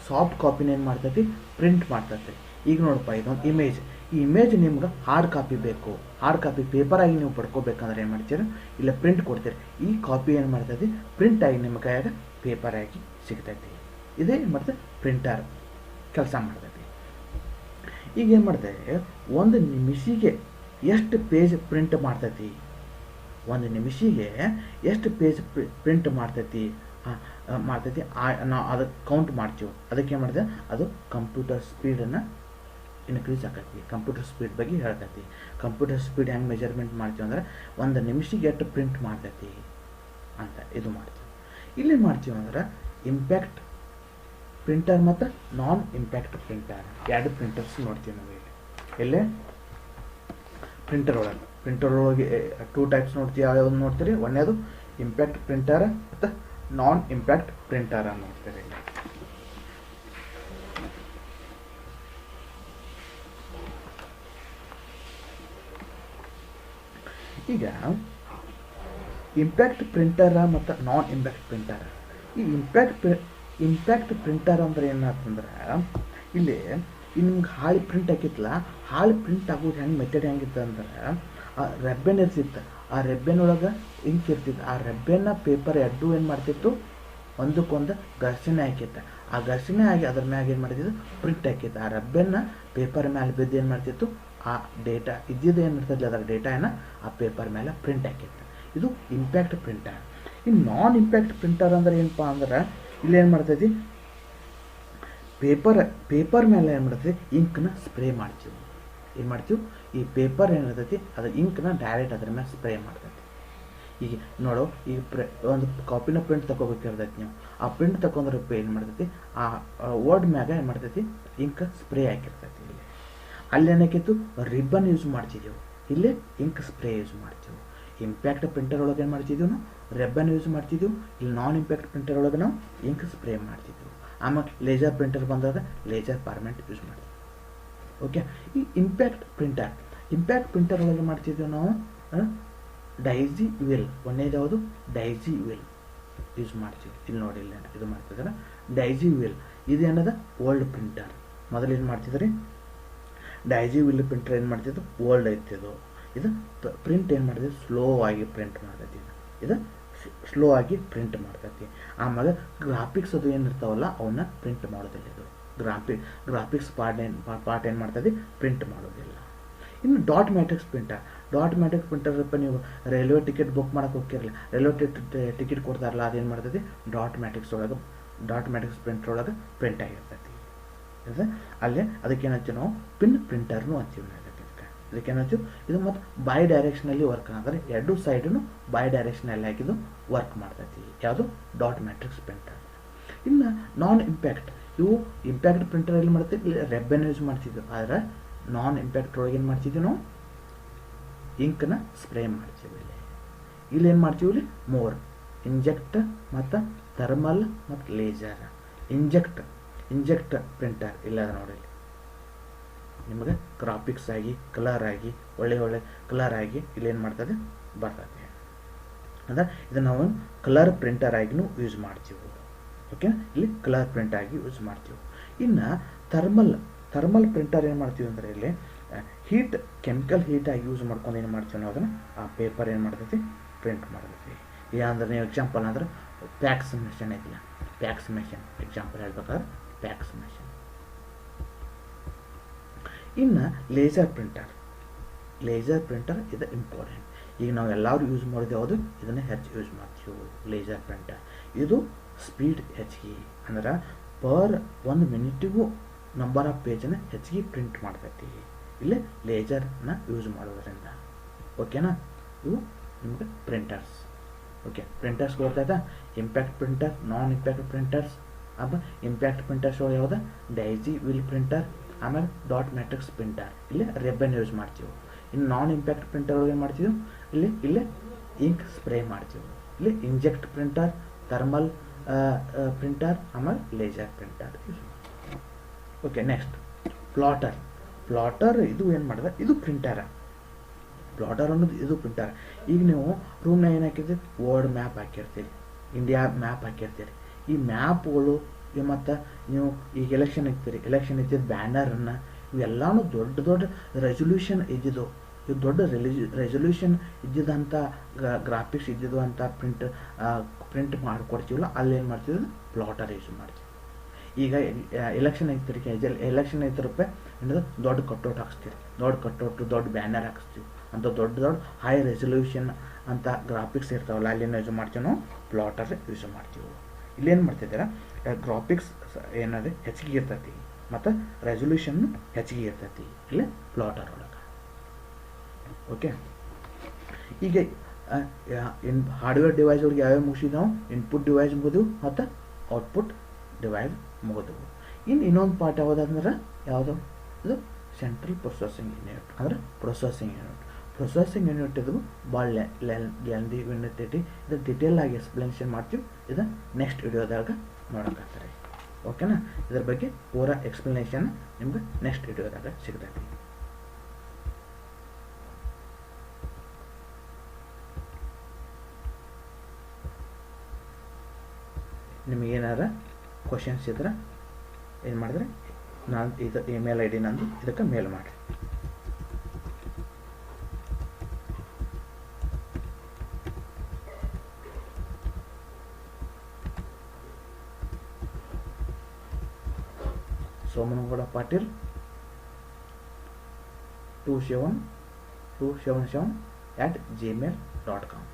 ಸಾಫ್ಟ್ ಕಾಪಿನ ಏನು ಮಾಡ್ತೈತಿ, ಪ್ರಿಂಟ್ ಮಾಡ್ತೈತಿ. ಈಗ ನೋಡಪ್ಪ, ಇದೊಂದು ಇಮೇಜ್. ಈ ಇಮೇಜ್ ನಿಮ್ಗೆ ಹಾರ್ಡ್ ಕಾಪಿ ಬೇಕು, ಹಾರ್ಡ್ ಕಾಪಿ ಪೇಪರ್ ಆಗಿ ನೀವು ಪಡ್ಕೋಬೇಕಂದ್ರೆ ಏನು ಮಾಡ್ತೀರಿ, ಇಲ್ಲ ಪ್ರಿಂಟ್ ಕೊಡ್ತೀರಿ. ಈ ಕಾಪಿ ಏನು ಮಾಡ್ತೈತಿ, ಪ್ರಿಂಟ್ ಆಗಿ ನಿಮ್ಮ ಕೈಯಾಗ ಪೇಪರ್ ಆಗಿ ಸಿಗ್ತೈತಿ. ಇದೇ ಏನು ಮಾಡ್ತೈತಿ, ಪ್ರಿಂಟರ್ ಕೆಲಸ ಮಾಡ್ತೈತಿ. ಈಗ ಏನು ಮಾಡ್ತೈತಿ, ಒಂದು ನಿಮಿಷಿಗೆ ಎಷ್ಟು ಪೇಜ್ ಪ್ರಿಂಟ್ ಮಾಡ್ತೈತಿ, ಎಷ್ಟು ಪೇಜ್ ಪ್ರಿಂಟ್ ಮಾಡ್ತೈತಿ ನಾವು ಅದಕ್ಕೆ ಕೌಂಟ್ ಮಾಡ್ತೀವಿ. ಅದಕ್ಕೆ ಏನು ಮಾಡ್ತೇವೆ, ಅದು ಕಂಪ್ಯೂಟರ್ ಸ್ಪೀಡನ್ನು ಇನ್ಕ್ರೀಸ್ ಆಕೈತಿ. ಕಂಪ್ಯೂಟರ್ ಸ್ಪೀಡ್ ಬಗ್ಗೆ ಹೇಳ್ತೈತಿ. ಕಂಪ್ಯೂಟರ್ ಸ್ಪೀಡ್ ಹೆಂಗೆ ಮೆಜರ್ಮೆಂಟ್ ಮಾಡ್ತೀವಿ ಅಂದ್ರೆ ಒಂದು ನಿಮಿಷಿಗೆ ಎಷ್ಟು ಪ್ರಿಂಟ್ ಮಾಡ್ತೈತಿ ಅಂತ ಇದು ಮಾಡ್ತೀವಿ. ಇಲ್ಲಿ ಮಾಡ್ತೀವಿ ಅಂದ್ರೆ ಇಂಪ್ಯಾಕ್ಟ್ ಪ್ರಿಂಟರ್ ಮತ್ತು ನಾನ್ ಇಂಪ್ಯಾಕ್ಟ್ ಪ್ರಿಂಟರ್, ಎರಡು ಪ್ರಿಂಟರ್ಸ್ ನೋಡ್ತೀವಿ ನಾವು ಇಲ್ಲಿ. ಎಲ್ಲೇ ಪ್ರಿಂಟರ್ ಒಳಗೆ 2 ಟೈಪ್ಸ್ ನೋಡ್ತೀವಿ. ಯಾವ್ಯಾವ್ದು ನೋಡ್ತೀರಿ, ಒಂದೇದು ಇಂಪ್ಯಾಕ್ಟ್ ಪ್ರಿಂಟರ್ ಮತ್ತು ನಾನ್ ಇಂಪ್ಯಾಕ್ಟ್ ಪ್ರಿಂಟರ್ ನೋಡ್ತೀರಿ. ಈಗ ಇಂಪ್ಯಾಕ್ಟ್ ಪ್ರಿಂಟರ್ ಮತ್ತು ನಾನ್ ಇಂಪ್ಯಾಕ್ಟ್ ಪ್ರಿಂಟರ್. ಈ ಇಂಪ್ಯಾಕ್ಟ್ ಪ್ರಿಂಟರ್ ಅಂದ್ರೆ ಏನಾಗ್ತಂದ್ರೆ, ಇಲ್ಲಿ ನಿಮ್ಗೆ ಹಾಳಿ ಪ್ರಿಂಟ್ ಹಾಕಿತ್ತಲ್ಲ, ಹಾಳಿ ಪ್ರಿಂಟ್ ಆಗೋದು ಹೆಂಗೆ ಮೆಥಡ್ ಹೆಂಗಿತ್ತು ಅಂದ್ರೆ, ಆ ರೆಬ್ಬೆನ್ ಇರ್ತಿತ್ತು, ಆ ರೆಬ್ಬೆನೊಳಗೆ ಇಂಕ್ ಇರ್ತಿತ್ತು. ಆ ರೆಬ್ಬೆನ ಪೇಪರ್ ಎಡ್ಡು ಏನು ಮಾಡ್ತಿತ್ತು, ಒಂದಕ್ಕೊಂದು ಘರ್ಷಣೆ ಹಾಕಿತ್ತು. ಆ ಘರ್ಷಣೆ ಆಗಿ ಅದ್ರ ಮ್ಯಾಗ ಏನು ಮಾಡ್ತಿತ್ತು, ಪ್ರಿಂಟ್ ಹಾಕಿತ್ತು. ಆ ರೆಬ್ಬೆನ ಪೇಪರ್ ಮೇಲೆ ಬಿದ್ದು ಏನು ಮಾಡ್ತಿತ್ತು, ಆ ಡೇಟಾ ಇದ್ದಿದ್ದು ಏನು ಇರ್ತದೆ ಅದರ ಡೇಟಾನ ಆ ಪೇಪರ್ ಮೇಲೆ ಪ್ರಿಂಟ್ ಹಾಕಿತ್ತು. ಇದು ಇಂಪ್ಯಾಕ್ಟ್ ಪ್ರಿಂಟರ್. ಇನ್ನು ನಾನ್ ಇಂಪ್ಯಾಕ್ಟ್ ಪ್ರಿಂಟರ್ ಅಂದ್ರೆ ಏನಪ್ಪ ಅಂದ್ರೆ, ಇಲ್ಲಿ ಏನು ಮಾಡ್ತೈತಿ, ಪೇಪರ್ ಮೇಲೆ ಏನು ಮಾಡ್ತೈತಿ, ಇಂಕ್ನ ಸ್ಪ್ರೇ ಮಾಡ್ತೀವಿ. ಏನು ಮಾಡ್ತೀವಿ, ಈ ಪೇಪರ್ ಏನಿರ್ತೈತಿ ಅದು ಇಂಕ್ನ ಡೈರೆಕ್ಟ್ ಅದ್ರ ಮೇಲೆ ಸ್ಪ್ರೇ ಮಾಡ್ತೈತಿ. ಈಗ ನೋಡು, ಈಗ ಒಂದು ಕಾಪಿನ ಪ್ರಿಂಟ್ ತಗೋಬೇಕಿರ್ತೈತಿ. ನೀವು ಆ ಪ್ರಿಂಟ್ ತಗೊಂಡ್ರೆ ಏನು ಮಾಡ್ತೈತಿ, ಆ ವರ್ಡ್ ಮ್ಯಾಗ ಏನು ಮಾಡ್ತೈತಿ, ಇಂಕ್ ಸ್ಪ್ರೇ ಹಾಕಿರ್ತೈತಿ. ಇಲ್ಲಿ ಅಲ್ಲಿ ಏನಾಕಿತ್ತು, ರಿಬ್ಬನ್ ಯೂಸ್ ಮಾಡ್ತಿದ್ದೆವು, ಇಲ್ಲಿ ಇಂಕ್ ಸ್ಪ್ರೇ ಯೂಸ್ ಮಾಡ್ತೀವಿ. ಇಂಪ್ಯಾಕ್ಟ್ ಪ್ರಿಂಟರ್ ಒಳಗೆ ಏನು ಮಾಡ್ತಿದ್ದೀವಿ, ನಾವು ರಿಬ್ಬನ್ ಯೂಸ್ ಮಾಡ್ತಿದ್ದೆವು. ಇಲ್ಲಿ ನಾನ್ ಇಂಪ್ಯಾಕ್ಟ್ ಪ್ರಿಂಟರ್ ಒಳಗೆ ನಾವು ಇಂಕ್ ಸ್ಪ್ರೇ ಮಾಡ್ತಿದ್ದೆವು. ಆಮೇಲೆ ಲೇಸರ್ ಪ್ರಿಂಟರ್ ಬಂದಾಗ ಲೇಸರ್ ಫಾರ್ಮೆಟ್ ಯೂಸ್ ಮಾಡ್ತೀವಿ. ಓಕೆ. ಈ ಇಂಪ್ಯಾಕ್ಟ್ ಪ್ರಿಂಟರ್ ಒಳಗೆ ಮಾಡ್ತಿದ್ದೆವು ನಾವು ಡೈಸಿ ವಿಲ್. ಒಂದೇದು ಯಾವುದು, ಡೈಸಿ ವಿಲ್ ಯೂಸ್ ಮಾಡ್ತೀವಿ. ಇಲ್ಲಿ ನೋಡಿ, ಇಲ್ಲ ಇದು ಮಾಡ್ತಿದ್ದಾರೆ ಡೈಸಿ ವಿಲ್. ಇದೇನದ ಓಲ್ಡ್ ಪ್ರಿಂಟರ್. ಮೊದಲು ಏನು ಮಾಡ್ತಿದ್ರಿ, ಡೈಸಿ ವಿಲ್ ಪ್ರಿಂಟರ್ ಏನು ಮಾಡ್ತಿದ್ದು, ಓಲ್ಡ್ ಐತಿದು. ಇದು ಪ್ರಿಂಟ್ ಏನು ಮಾಡ್ತಿದ್ದು, ಸ್ಲೋ ಆಗಿ ಪ್ರಿಂಟ್ ಮಾಡ್ತೈತಿ. ಇದು ಸ್ಲೋ ಆಗಿ ಪ್ರಿಂಟ್ ಮಾಡ್ತೈತಿ. ಆಮೇಲೆ ಗ್ರಾಫಿಕ್ಸ್ ಅದು ಏನಿರ್ತಾವಲ್ಲ ಅವನ್ನ ಪ್ರಿಂಟ್ ಮಾಡೋದಿಲ್ಲ. ಇದು ಗ್ರಾಫಿಕ್ಸ್ ಪಾರ್ಟ್ ಏನು ಮಾಡ್ತೈತಿ, ಪ್ರಿಂಟ್ ಮಾಡೋದಿಲ್ಲ. ಇನ್ನು ಡಾಟ್ ಮ್ಯಾಟ್ರಿಕ್ಸ್ ಪ್ರಿಂಟರ್ ನೀವು ರೈಲ್ವೆ ಟಿಕೆಟ್ ಬುಕ್ ಮಾಡಕ್ಕೆ ಹೋಗಿರಲಿಲ್ಲ, ರೈಲ್ವೆ ಟಿಕೆಟ್ ಕೊಡ್ತಾರಲ್ಲ, ಅದೇನು ಮಾಡ್ತೈತಿ, ಡಾಟ್ ಮ್ಯಾಟ್ರಿಕ್ಸ್ ಪ್ರಿಂಟರ್ ಒಳಗೆ ಪ್ರಿಂಟ್ ಆಗಿರ್ತೈತಿ. ಅಲ್ಲೇ ಅದಕ್ಕೇನಂತೀವಿ ನಾವು ಪಿನ್ ಪ್ರಿಂಟರ್ನು ಅಂತೀವಿ. ಅದಕ್ಕೇನಂತೀವಿ, ಇದು ಮತ್ತು ಬೈ ಡೈರೆಕ್ಷನಲ್ಲಿ ವರ್ಕ್ ಅಂದರೆ ಎರಡು ಸೈಡನ್ನು ಬೈ ಡೈರೆಕ್ಷನಲ್ಲಿ ಹಾಕಿದ್ದು ವರ್ಕ್ ಮಾಡ್ತೈತಿ. ಯಾವುದು, ಡಾಟ್ ಮ್ಯಾಟ್ರಿಕ್ಸ್ ಪ್ರಿಂಟರ್. ಇನ್ನು ನಾನ್ ಇಂಪ್ಯಾಕ್ಟ್, ಇವು ಇಂಪ್ಯಾಕ್ಟ್ ಪ್ರಿಂಟರ್ ಎಲ್ಲಿ ಮಾಡ್ತೀವಿ, ರೆಬ್ಬೆನ್ ಯೂಸ್ ಮಾಡ್ತಿದ್ವಿ. ಆದರೆ ನಾನ್ ಇಂಪ್ಯಾಕ್ಟ್ ಒಳಗೆ ಏನು ಮಾಡ್ತಿದ್ವಿ, ನಾವು ಇಂಕ್ನ ಸ್ಪ್ರೇ ಮಾಡ್ತೀವಿ. ಇಲ್ಲಿ ಏನು ಮಾಡ್ತೀವಿ, ಇಲ್ಲಿ ಮೋರ್ ಇಂಜೆಕ್ಟ್ ಮತ್ತು ಥರ್ಮಲ್ ಮತ್ತು ಲೇಸರ್. ಇಂಜೆಕ್ಟ್ ಪ್ರಿಂಟರ್ ಇಲ್ಲ ನೋಡಿ, ನಿಮಗೆ ಗ್ರಾಫಿಕ್ಸ್ ಆಗಿ ಕಲರ್ ಆಗಿ ಒಳ್ಳೆ ಕಲರ್ ಆಗಿ ಇಲ್ಲಿ ಏನು ಮಾಡ್ತದೆ, ಬರ್ತದೆ. ಅಂದರೆ ಇದನ್ನು ನಾವು ಕಲರ್ ಪ್ರಿಂಟರ್ ಆಗಿನೂ ಯೂಸ್ ಮಾಡ್ತೀವಿ. ಓಕೆ, ಇಲ್ಲಿ ಕಲರ್ ಪ್ರಿಂಟ್ ಆಗಿ ಯೂಸ್ ಮಾಡ್ತೀವಿ. ಇನ್ನು ಥರ್ಮಲ್ ಪ್ರಿಂಟರ್ ಏನು ಮಾಡ್ತೀವಿ ಅಂದರೆ, ಇಲ್ಲಿ ಕೆಮಿಕಲ್ ಹೀಟ್ ಆಗಿ ಯೂಸ್ ಮಾಡ್ಕೊಂಡು ಏನು ಮಾಡ್ತೀವಿ ನಾವು, ಅದನ್ನು ಆ ಪೇಪರ್ ಏನು ಮಾಡ್ತೈತಿ, ಪ್ರಿಂಟ್ ಮಾಡ್ತೈತಿ. ಅಂದರೆ ನೀವು ಎಕ್ಸಾಂಪಲ್ ಅಂದ್ರೆ ಪ್ಯಾಕ್ಸ್ ಮೆಷಿನ್ ಐತಿಲ್ಲ, ಪ್ಯಾಕ್ಸ್ ಮೆಷಿನ್ ಎಕ್ಸಾಂಪಲ್ ಹೇಳ್ಬೇಕಾದ್ರೆ ಪ್ಯಾಕ್ಸ್ ಮೆಷಿನ್. ಇನ್ನು ಲೇಸರ್ ಪ್ರಿಂಟರ್ ಇದು ಇಂಪಾರ್ಟೆಂಟ್. ಈಗ ನಾವು ಎಲ್ಲರೂ ಯೂಸ್ ಮಾಡೋದು ಯಾವುದು, ಇದನ್ನು ಹೆಚ್ಚು ಯೂಸ್ ಮಾಡ್ತೀವಿ, ಲೇಸರ್ ಪ್ರಿಂಟರ್. ಇದು ಸ್ಪೀಡ್ ಹೆಚ್ಚಿಗೆ ಅಂದ್ರೆ ಪರ್ 1 ಮಿನಿಟಿಗೂ ನಂಬರ್ ಆಫ್ ಪೇಜನ್ನು ಹೆಚ್ಚಿಗೆ ಪ್ರಿಂಟ್ ಮಾಡ್ತೈತಿ ಇಲ್ಲಿ ಲೇಸರ್ನ ಯೂಸ್ ಮಾಡೋದ್ರಿಂದ. ಓಕೆನಾ, ಇವು ನಿಮಗೆ ಪ್ರಿಂಟರ್ಸ್. ಓಕೆ, ಪ್ರಿಂಟರ್ಸ್ ಗೊತ್ತಾಯ್ತಾ, ಇಂಪ್ಯಾಕ್ಟ್ ಪ್ರಿಂಟರ್, ನಾನ್ ಇಂಪ್ಯಾಕ್ಟ್ ಪ್ರಿಂಟರ್ಸ್. ಆಮೇಲೆ ಇಂಪ್ಯಾಕ್ಟ್ ಪ್ರಿಂಟರ್ಸ್ ಯಾವ್ದು, ಡೈಸಿ ವಿಲ್ ಪ್ರಿಂಟರ್, ಆಮೇಲೆ ಡಾಟ್ ಮ್ಯಾಟ್ರಿಕ್ಸ್ ಪ್ರಿಂಟರ್. ಇಲ್ಲಿ ರೆಬ್ಬನ್ ಯೂಸ್ ಮಾಡ್ತೀವಿ. ಇನ್ನು ನಾನ್ ಇಂಪ್ಯಾಕ್ಟ್ ಪ್ರಿಂಟರ್ ಒಳಗೆ ಏನು ಮಾಡ್ತೀವಿ, ಇಲ್ಲಿ ಇಂಕ್ ಸ್ಪ್ರೇ ಮಾಡ್ತೀವಿ. ಇಲ್ಲಿ ಇಂಜೆಕ್ಟ್ ಪ್ರಿಂಟರ್, ಥರ್ಮಲ್ ಪ್ರಿಂಟರ್, ಆಮೇಲೆ ಲೇಸರ್ ಪ್ರಿಂಟರ್ ಯೂಸ್ ಮಾಡ್ತೀವಿ. Okay, next plotter. ಇದು ಏನು ಮಾಡಿದ್ರೆ, ಇದು ಪ್ರಿಂಟರ್. ಪ್ಲಾಟರ್ ಅನ್ನೋದು ಇದು ಪ್ರಿಂಟರ್. ಈಗ ನೀವು ರೂಮ್ನಾಗ ಏನು ಹಾಕಿರ್ತೀರಿ, ವರ್ಡ್ ಮ್ಯಾಪ್ ಹಾಕಿರ್ತೀರಿ, ಇಂಡಿಯಾ ಮ್ಯಾಪ್ ಹಾಕಿರ್ತೀರಿ. ಈ ಮ್ಯಾಪ್ಗಳು ಮತ್ತು ನೀವು ಈಗ ಎಲೆಕ್ಷನ್ ಇತ್ತಿದ್ದು ಬ್ಯಾನರನ್ನು ಇವೆಲ್ಲನೂ ದೊಡ್ಡ ದೊಡ್ಡ ರೆಸೊಲ್ಯೂಷನ್ ಇದ್ದಿದ್ದು, ಇದು ದೊಡ್ಡ ರೆಸೊಲ್ಯೂಷನ್ ಇದ್ದಿದ್ದಂಥ ಗ್ರಾಫಿಕ್ಸ್ ಇದ್ದಿದ್ದು ಅಂತ ಪ್ರಿಂಟ್ ಮಾಡಿಕೊಡ್ತೀವಲ್ಲ, ಅಲ್ಲೇನು ಮಾಡ್ತೀವಿ, ಪ್ಲಾಟರ್ ಯೂಸ್ ಮಾಡ್ತೀವಿ. ಈಗ ಎಲೆಕ್ಷನ್ ಐತಿರಪ್ಪ ಏನದು ದೊಡ್ಡ ಕಟ್ಔಟ್ ಹಾಕ್ಸ್ತೀರಿ, ದೊಡ್ಡ ಕಟ್ಔಟ್ ದೊಡ್ಡ ಬ್ಯಾನರ್ ಹಾಕಿಸ್ತೀವಿ ಅಂತ ದೊಡ್ಡ ಹೈ ರೆಸೊಲ್ಯೂಷನ್ ಅಂತ ಗ್ರಾಫಿಕ್ಸ್ ಇರ್ತಾವಲ್ಲ, ಅಲ್ಲೇನು ಯೂಸ್ ಮಾಡ್ತೀವಿ ನಾವು, ಪ್ಲಾಟರ್ ಯೂಸ್ ಮಾಡ್ತೀವಿ. ಇಲ್ಲೇನು ಮಾಡ್ತಿದ್ದೀರಾ, ಗ್ರಾಫಿಕ್ಸ್ ಏನದು ಹೆಚ್ಚಿಗೆ ಇರ್ತೈತಿ ಮತ್ತು ರೆಸೊಲ್ಯೂಷನ್ ಹೆಚ್ಚಿಗೆ ಇರ್ತೈತಿ ಇಲ್ಲೇ ಪ್ಲಾಟರ್ ಒಳಗೆ. ಓಕೆ, ಈಗ ಹಾರ್ಡ್ವೇರ್ ಡಿವೈಸ್ ಒಳಗೆ ಯಾವ್ಯಾವ ಮುಗಿಸಿದ್ವಿ ನಾವು, ಇನ್ಪುಟ್ ಡಿವೈಸ್ ಮುಗಿದವು ಮತ್ತು ಔಟ್ಪುಟ್ ಡಿವೈಸ್ ಮುಗಿದವು. ಇನ್ನೊಂದು ಪಾರ್ಟ್ ಯಾವುದಂದ್ರೆ ಯಾವುದು, ಇದು ಸೆಂಟ್ರಲ್ ಪ್ರೊಸೆಸಿಂಗ್ ಯೂನಿಟ್ ಅಂದ್ರೆ ಪ್ರೊಸೆಸಿಂಗ್ ಯೂನಿಟ್ ಇದು ಭಾಳ ಲೆಂದಿ ಯೂನಿಟ್ ಐತಿ. ಇದು ಡಿಟೇಲ್ ಆಗಿ ಎಕ್ಸ್ಪ್ಲನೇಷನ್ ಮಾಡ್ತೀವಿ, ಇದು ನೆಕ್ಸ್ಟ್ ವಿಡಿಯೋದಾಗ ನೋಡೋಕ್ಕಾಗ್ತಾರೆ. ಓಕೆನಾ, ಇದ್ರ ಬಗ್ಗೆ ಪೂರಾ ಎಕ್ಸ್ಪ್ಲನೇಷನ್ ನಿಮ್ಗೆ ನೆಕ್ಸ್ಟ್ ವಿಡಿಯೋದಾಗ ಸಿಗ್ತೈತಿ. ನಿಮಗೇನಾರ ಕ್ವಶನ್ಸ್ ಇದ್ರೆ ಏನು ಮಾಡಿದ್ರೆ ನಾನು ಇದು ಇಮೇಲ್ ಐ ಡಿ ನಂದು, ಇದಕ್ಕೆ ಮೇಲ್ ಮಾಡಿರಿ. ಸೋಮನಗೌಡ ಪಾಟೀಲ್ 27277@gmail.com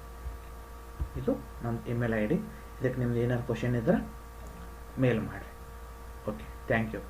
ಇದು ನನ್ನ ಇಮೇಲ್ ಐ ಡಿ. ಇದಕ್ಕೆ ನಿಮ್ದು ಏನಾದ್ರು ಕ್ವಶನ್ ಇದ್ರೆ ಮೇಲ್ ಮಾಡಿರಿ. Okay, thank you.